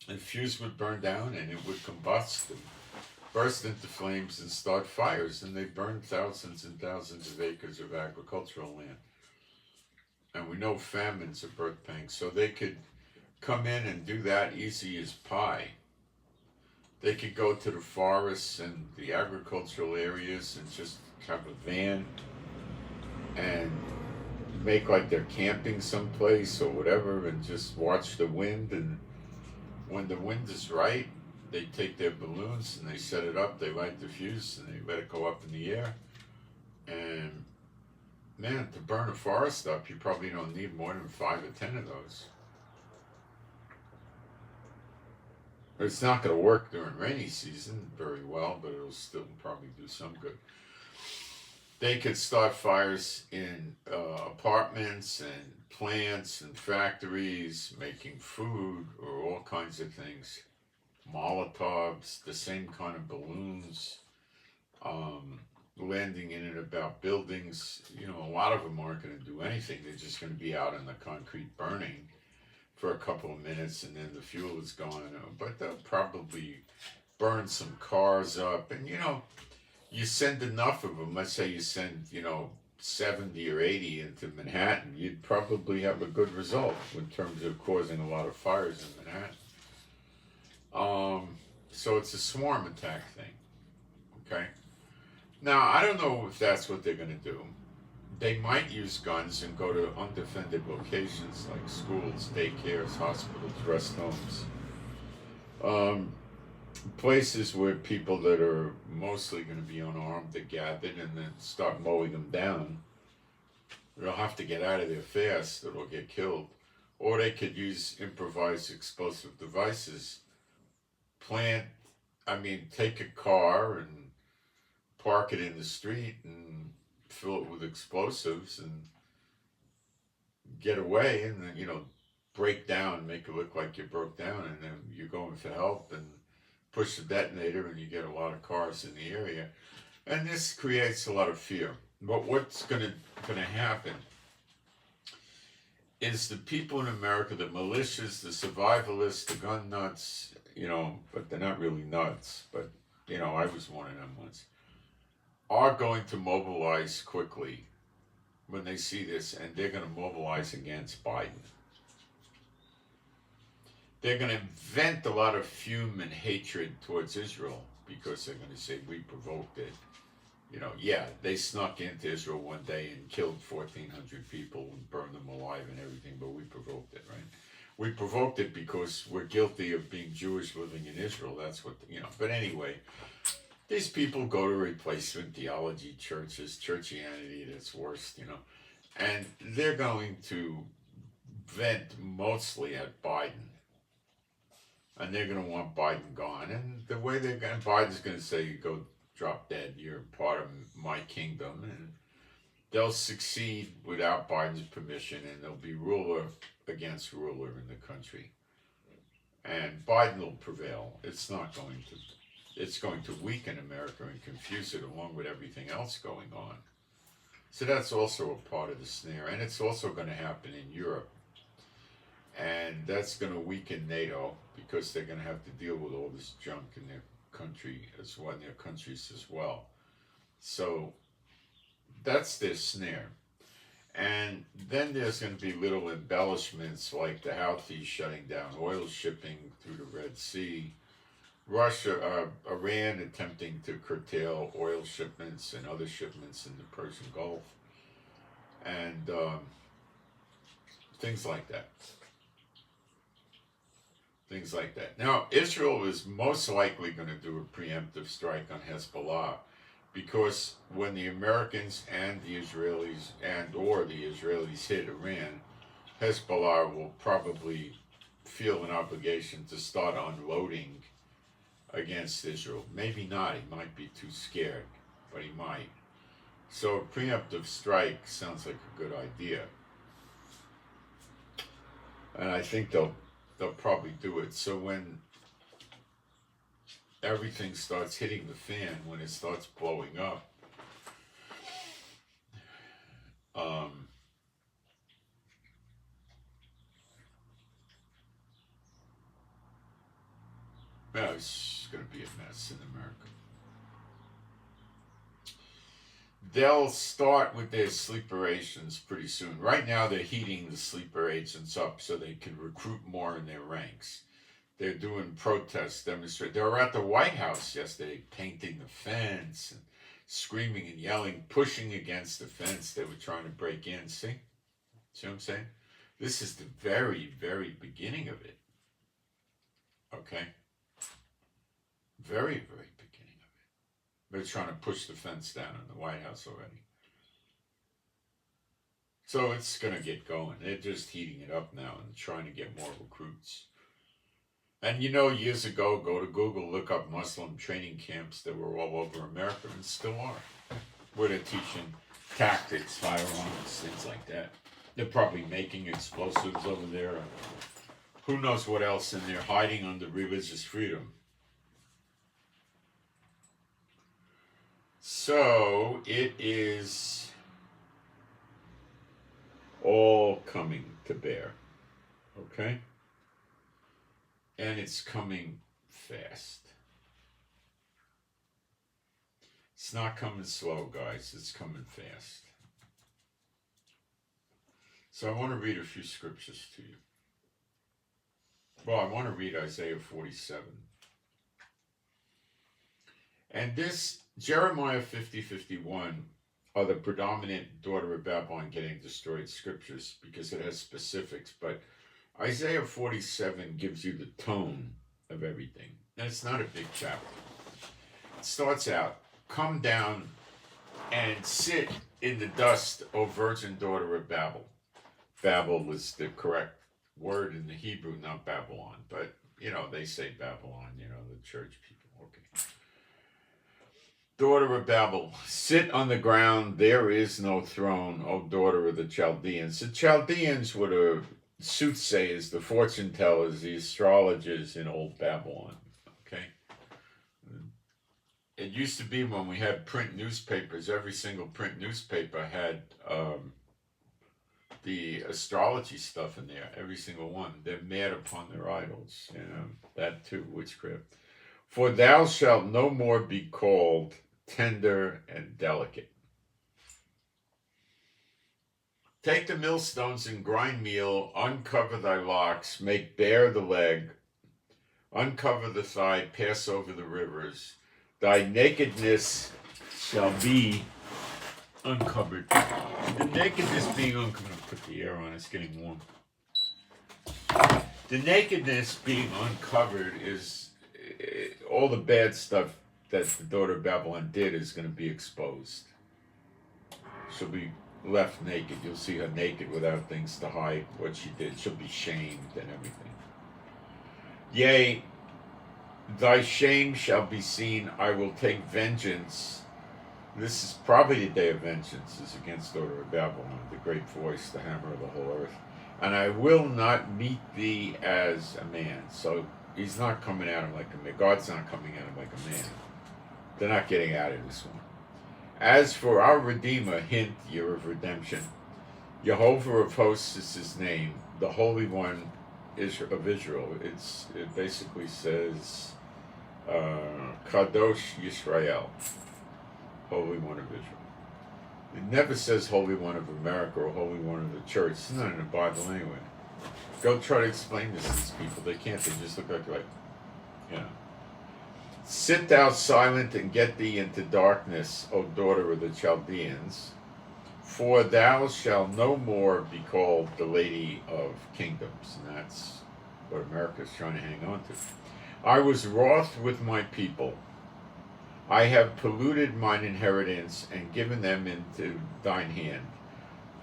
the fuse would burn down, and it would combust and burst into flames and start fires. And they burned thousands and thousands of acres of agricultural land. And we know famines are birth pangs, so they could come in and do that easy as pie. They could go to the forests and the agricultural areas and just have a van and make like they're camping someplace or whatever, and just watch the wind. And when the wind is right, they take their balloons and they set it up, they light the fuse, and they let it go up in the air. And man, to burn a forest up, you probably don't need more than 5 or 10 of those. It's not going to work during rainy season very well, but it'll still probably do some good. They could start fires in apartments and plants and factories, making food or all kinds of things. Molotovs, the same kind of balloons, landing in and about buildings. A lot of them aren't going to do anything. They're just going to be out in the concrete burning for a couple of minutes, and then the fuel is gone. But they'll probably burn some cars up. And, you send enough of them. Let's say you send, 70 or 80 into Manhattan, you'd probably have a good result in terms of causing a lot of fires in Manhattan. So it's a swarm attack thing. Okay? Now, I don't know if that's what they're going to do. They might use guns and go to undefended locations like schools, daycares, hospitals, rest homes. Places where people that are mostly going to be unarmed are gathered, and then start mowing them down. They'll have to get out of there fast or they'll get killed. Or they could use improvised explosive devices. Take a car and park it in the street and fill it with explosives and get away, and then, break down, make it look like you broke down, and then you're going for help and push the detonator, and you get a lot of cars in the area. And this creates a lot of fear. But what's going to happen is the people in America, the militias, the survivalists, the gun nuts, but they're not really nuts, but, I was one of them once, are going to mobilize quickly when they see this, and they're going to mobilize against Biden. They're going to vent a lot of fume and hatred towards Israel because they're going to say, we provoked it. They snuck into Israel one day and killed 1,400 people and burned them alive and everything, but we provoked it, right? We provoked it because we're guilty of being Jewish living in Israel. That's what, But anyway, these people go to replacement theology churches, churchianity that's worst, and they're going to vent mostly at Biden. And they're going to want Biden gone. And the way Biden's going to say, go drop dead, you're part of my kingdom. And they'll succeed without Biden's permission, and there'll be ruler against ruler in the country. And Biden will prevail. It's going to weaken America and confuse it along with everything else going on. So that's also a part of the snare. And it's also going to happen in Europe. And that's going to weaken NATO because they're going to have to deal with all this junk in their country as well, in their countries as well. So that's their snare. And then there's going to be little embellishments like the Houthis shutting down oil shipping through the Red Sea, Iran attempting to curtail oil shipments and other shipments in the Persian Gulf, and things like that. Things like that. Now, Israel is most likely going to do a preemptive strike on Hezbollah because when the Americans and the Israelis hit Iran, Hezbollah will probably feel an obligation to start unloading against Israel. Maybe not. He might be too scared, but he might. So a preemptive strike sounds like a good idea. And I think they'll probably do it. So when everything starts hitting the fan, when it starts blowing up, it's going to be a mess in America. They'll start with their sleeper agents pretty soon. Right now, they're heating the sleeper agents up so they can recruit more in their ranks. They're doing protests, demonstrations. They were at the White House yesterday painting the fence and screaming and yelling, pushing against the fence. They were trying to break in. See what I'm saying? This is the very, very beginning of it. Okay? Very, very beginning of it. They're trying to push the fence down in the White House already. So it's going to get going. They're just heating it up now and trying to get more recruits. And years ago, go to Google, look up Muslim training camps that were all over America and still are. Where they're teaching tactics, firearms, things like that. They're probably making explosives over there. Who knows what else, and they're hiding under religious freedom. So it is all coming to bear. Okay? And it's coming fast. It's not coming slow, guys. It's coming fast. So I want to read a few scriptures to you. Well, I want to read Isaiah 47. And this, Jeremiah 50:51, are the predominant daughter of Babylon getting destroyed scriptures because it has specifics, but Isaiah 47 gives you the tone of everything. And it's not a big chapter. It starts out, come down and sit in the dust, O virgin daughter of Babel. Babel is the correct word in the Hebrew, not Babylon. But, they say Babylon, the church people. Okay. Daughter of Babel, sit on the ground, there is no throne, O daughter of the Chaldeans. The Chaldeans were the soothsayers, the fortune tellers, the astrologers in old Babylon. Okay? It used to be when we had print newspapers, every single print newspaper had the astrology stuff in there, every single one. They're mad upon their idols, that too, witchcraft. For thou shalt no more be called tender and delicate. Take the millstones and grind meal, uncover thy locks, make bare the leg, uncover the thigh, pass over the rivers. Thy nakedness shall be uncovered. The nakedness being uncovered. I'm going to put the air on, it's getting warm. The nakedness being uncovered is all the bad stuff that the daughter of Babylon did is going to be exposed. She'll be left naked. You'll see her naked without things to hide what she did. She'll be shamed and everything. Yea, thy shame shall be seen. I will take vengeance. This is probably the day of vengeance, is against daughter of Babylon, the great voice, the hammer of the whole earth. And I will not meet thee as a man. So he's not coming at him like a man. God's not coming at him like a man. They're not getting out of this one. As for our Redeemer, hint, year of redemption, Jehovah of hosts is his name, the Holy One of Israel. It basically says Kadosh Yisrael, Holy One of Israel. It never says Holy One of America or Holy One of the Church. It's not in the Bible anyway. Go try to explain this to these people. They can't. They just look like, Sit thou silent and get thee into darkness, O daughter of the Chaldeans, for thou shalt no more be called the Lady of Kingdoms. And that's what America's trying to hang on to. I was wroth with my people. I have polluted mine inheritance and given them into thine hand.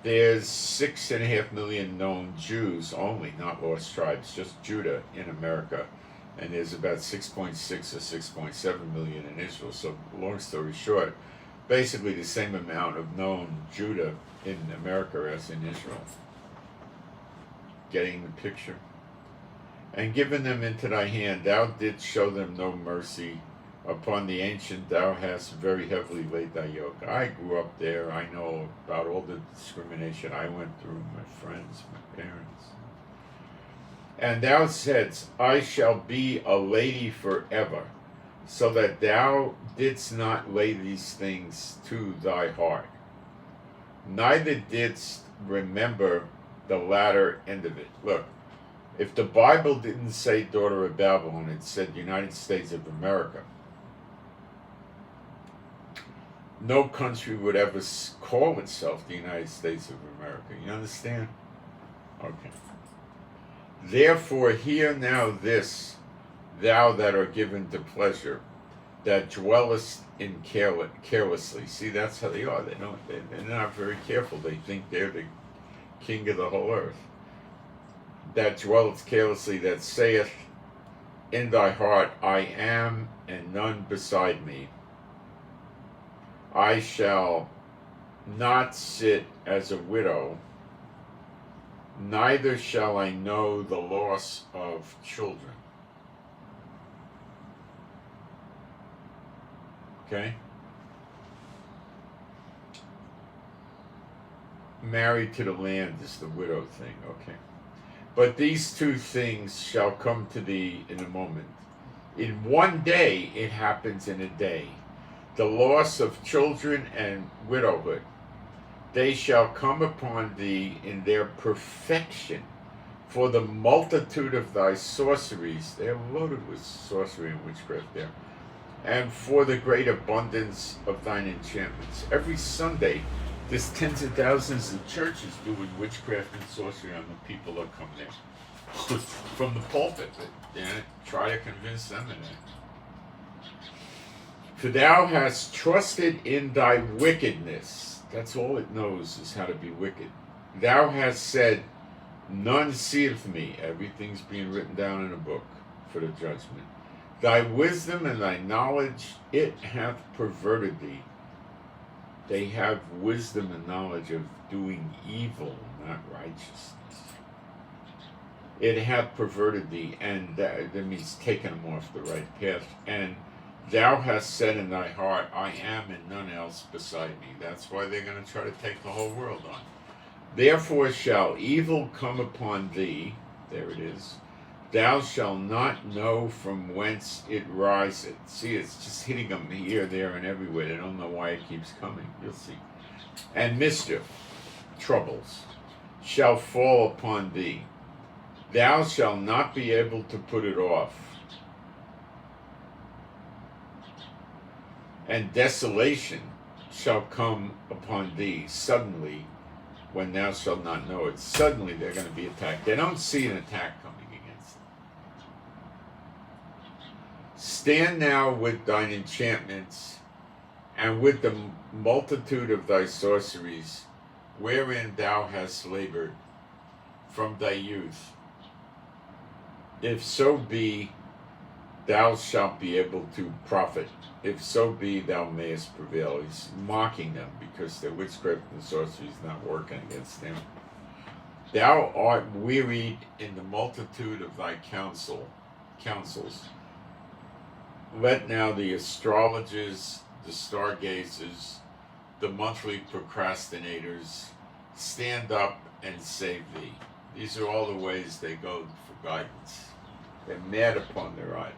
There's 6.5 million known Jews only, not lost tribes, just Judah in America. And there's about 6.6 or 6.7 million in Israel. So long story short, basically the same amount of known Judah in America as in Israel. Getting the picture? And given them into thy hand, thou didst show them no mercy. Upon the ancient thou hast very heavily laid thy yoke. I grew up there. I know about all the discrimination I went through, my friends, my parents. And thou saidst, I shall be a lady forever, so that thou didst not lay these things to thy heart. Neither didst remember the latter end of it. Look, if the Bible didn't say daughter of Babylon, it said United States of America. No country would ever call itself the United States of America. You understand? Okay. Therefore hear now this, thou that are given to pleasure, that dwellest in carelessly. See, that's how they are. They're not very careful. They think they're the king of the whole earth. That dwelleth carelessly, that saith in thy heart, I am, and none beside me. I shall not sit as a widow, neither shall I know the loss of children. Okay? Married to the land is the widow thing, okay. But these two things shall come to thee in a moment. In one day it happens in a day. The loss of children and widowhood. They shall come upon thee in their perfection. For the multitude of thy sorceries, they are loaded with sorcery and witchcraft there. And for the great abundance of thine enchantments. Every Sunday, there's tens of thousands of churches doing witchcraft and sorcery on the people that come there. From the pulpit, try to convince them of that. For thou hast trusted in thy wickedness. That's all it knows, is how to be wicked. Thou hast said, none seeth me. Everything's being written down in a book for the judgment. Thy wisdom and thy knowledge, it hath perverted thee. They have wisdom and knowledge of doing evil, not righteousness. It hath perverted thee, and that means taken them off the right path. And thou hast said in thy heart, I am and none else beside me. That's why they're going to try to take the whole world on. Therefore shall evil come upon thee, there it is, thou shalt not know from whence it riseth. See, it's just hitting them here, there, and everywhere. They don't know why it keeps coming. You'll see. And mischief, troubles, shall fall upon thee. Thou shalt not be able to put it off. And desolation shall come upon thee suddenly, when thou shalt not know it. Suddenly they're going to be attacked. They don't see an attack coming against them. Stand now with thine enchantments, and with the multitude of thy sorceries, wherein thou hast labored from thy youth. If so be, thou shalt be able to profit. If so be, thou mayest prevail. He's mocking them because their witchcraft and sorcery is not working against them. Thou art wearied in the multitude of thy counsels. Let now the astrologers, the stargazers, the monthly procrastinators stand up and save thee. These are all the ways they go for guidance. They're mad upon their idols.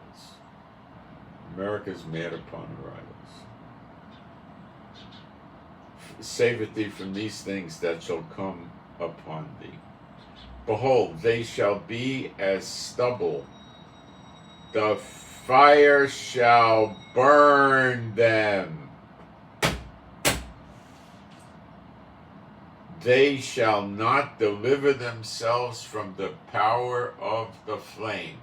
America's mad upon her idols. Saveth thee from these things that shall come upon thee. Behold, they shall be as stubble. The fire shall burn them. They shall not deliver themselves from the power of the flame.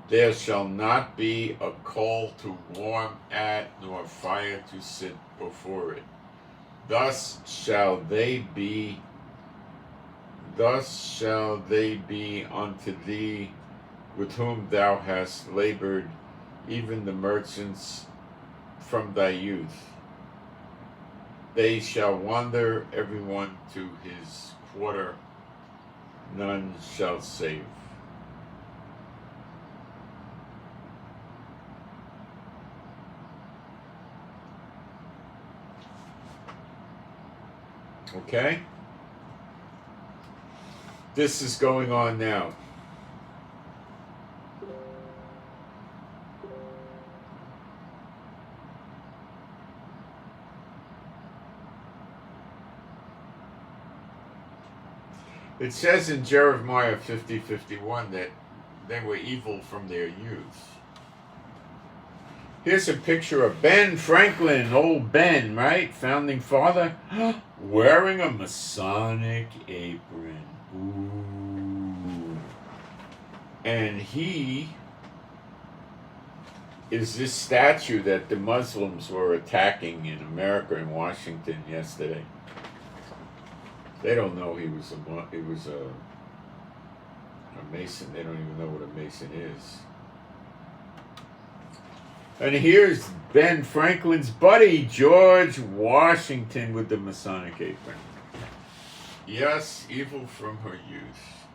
There shall not be a coal to warm at, nor fire to sit before it. Thus shall they be unto thee with whom thou hast labored, even the merchants from thy youth. They shall wander every one to his quarter, none shall save. Okay? This is going on now. It says in Jeremiah 50:51 that they were evil from their youth. Here's a picture of Ben Franklin, old Ben, right? Founding father, wearing a Masonic apron. Ooh. And he is this statue that the Muslims were attacking in America and Washington yesterday. They don't know he was a Mason. They don't even know what a Mason is. And here's Ben Franklin's buddy, George Washington, with the Masonic apron. Yes, evil from her youth.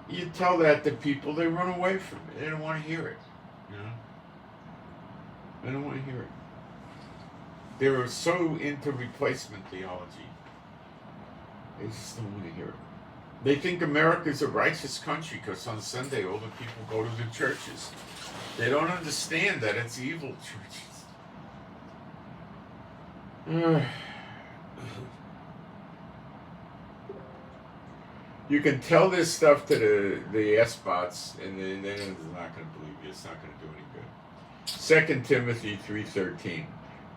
You tell that to people, they run away from it. They don't want to hear it. You know? They don't want to hear it. They're so into replacement theology. They just don't want to hear it. They think America's a righteous country because on Sunday all the people go to the churches. They don't understand that it's evil churches. You can tell this stuff to the S-bots and they're not going to believe you. It's not going to do any good. 2 Timothy 3:13.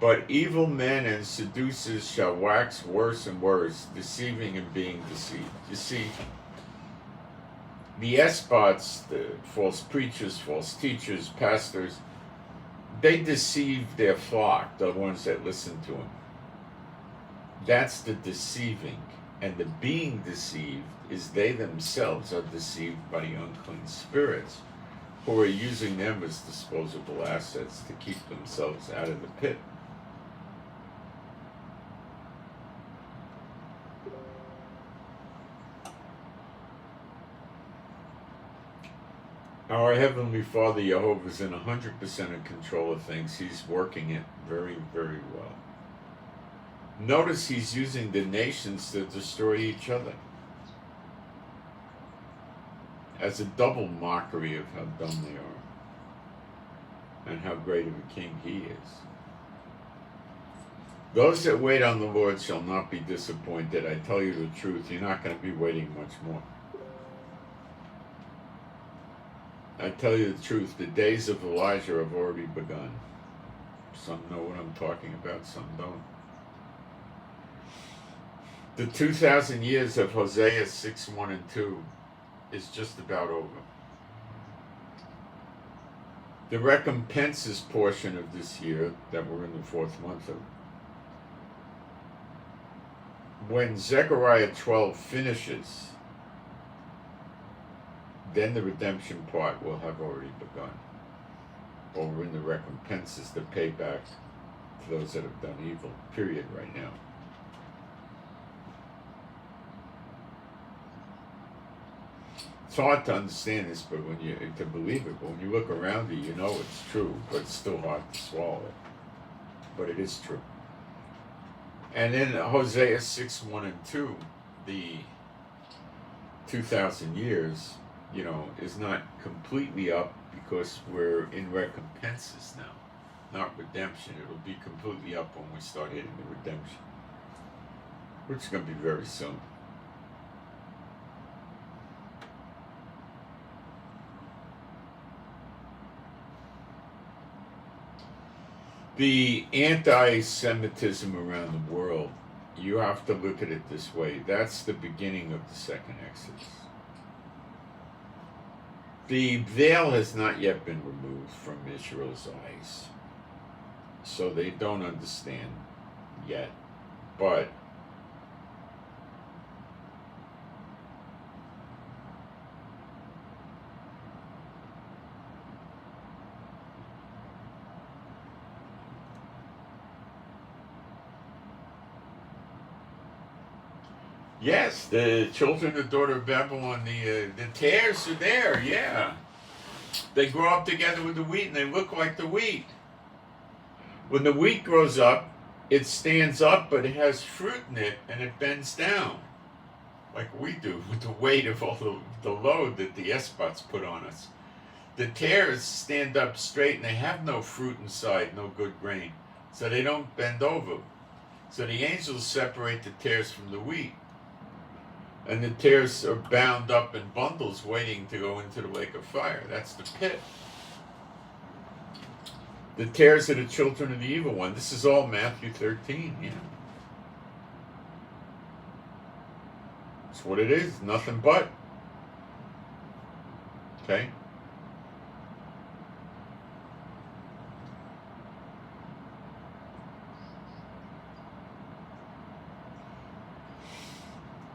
But evil men and seducers shall wax worse and worse, deceiving and being deceived. You see, the S-bots, the false preachers, false teachers, pastors, they deceive their flock, the ones that listen to them. That's the deceiving. And the being deceived is they themselves are deceived by the unclean spirits who are using them as disposable assets to keep themselves out of the pit. Our Heavenly Father, Jehovah, is in 100% in control of things. He's working it very, very well. Notice he's using the nations to destroy each other as a double mockery of how dumb they are and how great of a king he is. Those that wait on the Lord shall not be disappointed. I tell you the truth, you're not going to be waiting much more. I tell you the truth, the days of Elijah have already begun. Some know what I'm talking about, some don't. The 2,000 years of Hosea 6:1 and 2 is just about over. The recompenses portion of this year that we're in the 4th month of, when Zechariah 12 finishes, then the redemption part will have already begun. Or we're in the recompenses, the payback to those that have done evil, period, right now. It's hard to understand this, but to believe it, but when you look around you, you know it's true, but it's still hard to swallow it. But it is true. And in Hosea 6:1 and 2, the 2,000 years, is not completely up because we're in recompenses now, not redemption. It'll be completely up when we start hitting the redemption, which is going to be very soon. The anti-Semitism around the world, you have to look at it this way. That's the beginning of the second Exodus. The veil has not yet been removed from Israel's eyes, so they don't understand yet. But yes, the children of the daughter of Babylon, the tares are there, yeah. They grow up together with the wheat and they look like the wheat. When the wheat grows up, it stands up, but it has fruit in it and it bends down, like we do with the weight of all the load that the S-bots put on us. The tares stand up straight and they have no fruit inside, no good grain, so they don't bend over. So the angels separate the tares from the wheat. And the tares are bound up in bundles waiting to go into the lake of fire. That's the pit. The tares are the children of the evil one. This is all Matthew 13, yeah. That's what it is, nothing but. Okay?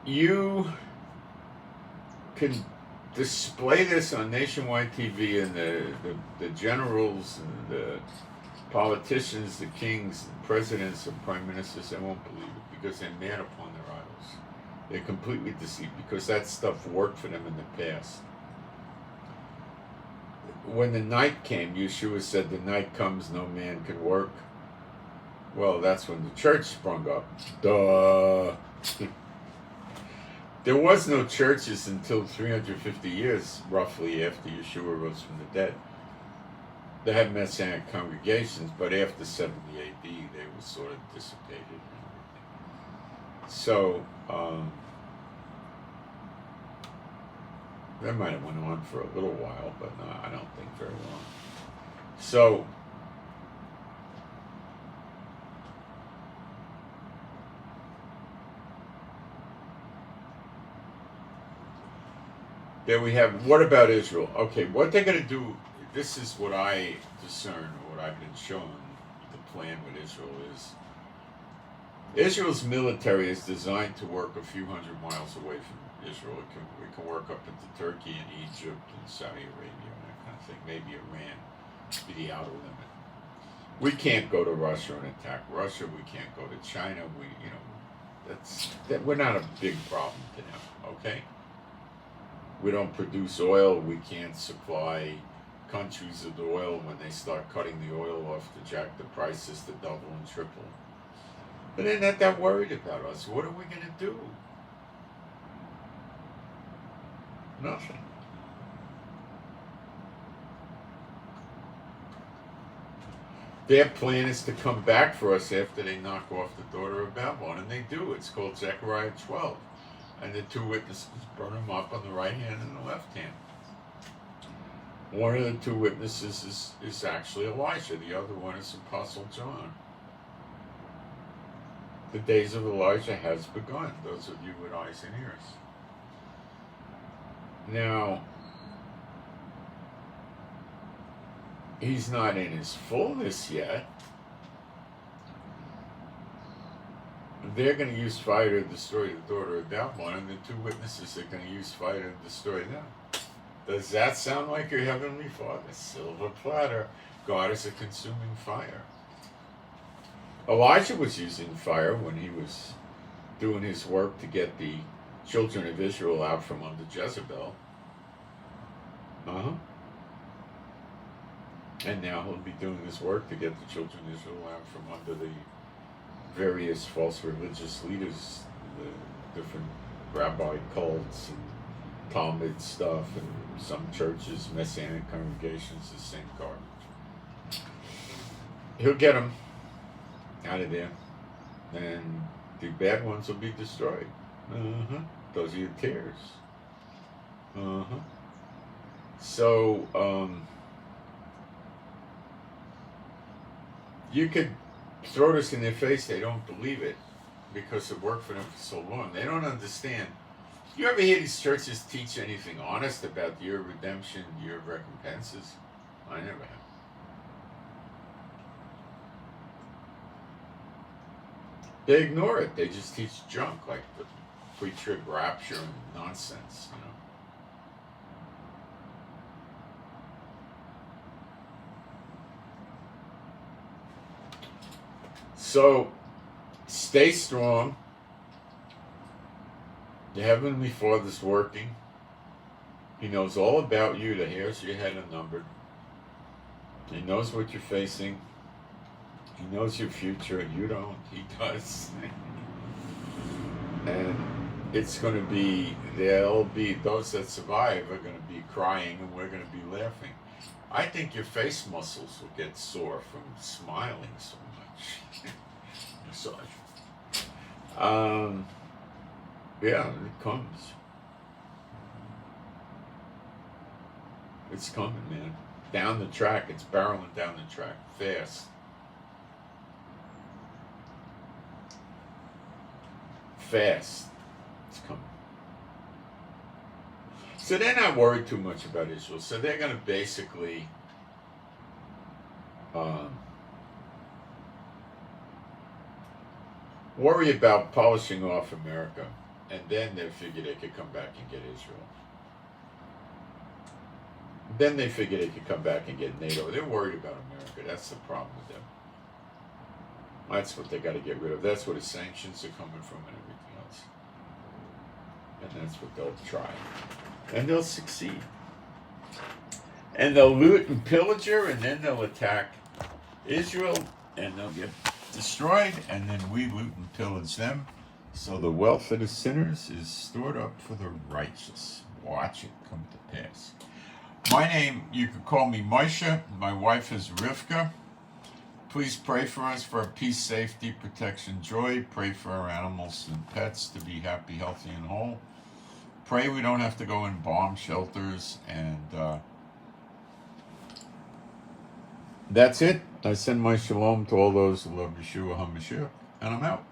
You can display this on nationwide TV, and the generals and the politicians, the kings, the presidents, and prime ministers, they won't believe it because they're mad upon their idols. They're completely deceived because that stuff worked for them in the past. When the night came, Yeshua said, "The night comes, no man can work." Well, that's when the church sprung up. Duh. There was no churches until 350 years, roughly, after Yeshua rose from the dead. They had Messianic congregations, but after 70 AD, they were sort of dissipated and everything. So, that might have went on for a little while, but no, I don't think very long. So, there we have, what about Israel? Okay, what they're going to do, this is what I discern, or what I've been shown, the plan with Israel is. Israel's military is designed to work a few hundred miles away from Israel. It can work up into Turkey and Egypt and Saudi Arabia and that kind of thing. Maybe Iran be the outer limit. We can't go to Russia and attack Russia. We can't go to China. We're not a big problem to them, okay? We don't produce oil. We can't supply countries with oil when they start cutting the oil off to jack the prices to double and triple. But they're not that worried about us. What are we going to do? Nothing. Their plan is to come back for us after they knock off the daughter of Babylon, and they do. It's called Zechariah 12. And the two witnesses burn them up on the right hand and the left hand. One of the two witnesses is actually Elijah. The other one is Apostle John. The days of Elijah has begun, those of you with eyes and ears. Now, he's not in his fullness yet. They're going to use fire to destroy the daughter of Babylon, and the two witnesses are going to use fire to destroy them. Does that sound like your Heavenly Father? Silver platter. God is a consuming fire. Elijah was using fire when he was doing his work to get the children of Israel out from under Jezebel. And now he'll be doing his work to get the children of Israel out from under the various false religious leaders, the different rabbi cults and Talmud stuff, and some churches, Messianic congregations, the same garbage. He'll get them out of there, and the bad ones will be destroyed. Those are your tears. So, you could throw this in their face. They don't believe it because it worked for them for so long. They don't understand. You ever hear these churches teach anything honest about your redemption, your recompenses? I never have. They ignore it. They just teach junk like the pre-trib rapture and nonsense, you know. So, stay strong. The Heavenly Father's working. He knows all about you. The hairs of your head are numbered. He knows what you're facing. He knows your future. You don't. He does. And it's going to be, there'll be, those that survive are going to be crying and we're going to be laughing. I think your face muscles will get sore from smiling so much. Yeah, it comes. It's coming, man. Down the track. It's barreling down the track. Fast. Fast. It's coming. So they're not worried too much about Israel. So they're going to basically worry about polishing off America, and then they figure they could come back and get Israel. Then they figure they could come back and get NATO. They're worried about America. That's the problem with them. That's what they got to get rid of. That's where the sanctions are coming from and everything else. And that's what they'll try. And they'll succeed. And they'll loot and pillage her, and then they'll attack Israel, and they'll get destroyed, and then we loot and pillage them. So the wealth of the sinners is stored up for the righteous. Watch it come to pass. My name, you could call me Moshe. My wife is Rivka. Please pray for us for our peace, safety, protection, joy. Pray for our animals and pets to be happy, healthy, and whole. Pray we don't have to go in bomb shelters. And that's it. I send my shalom to all those who love Yeshua HaMashiach, and I'm out.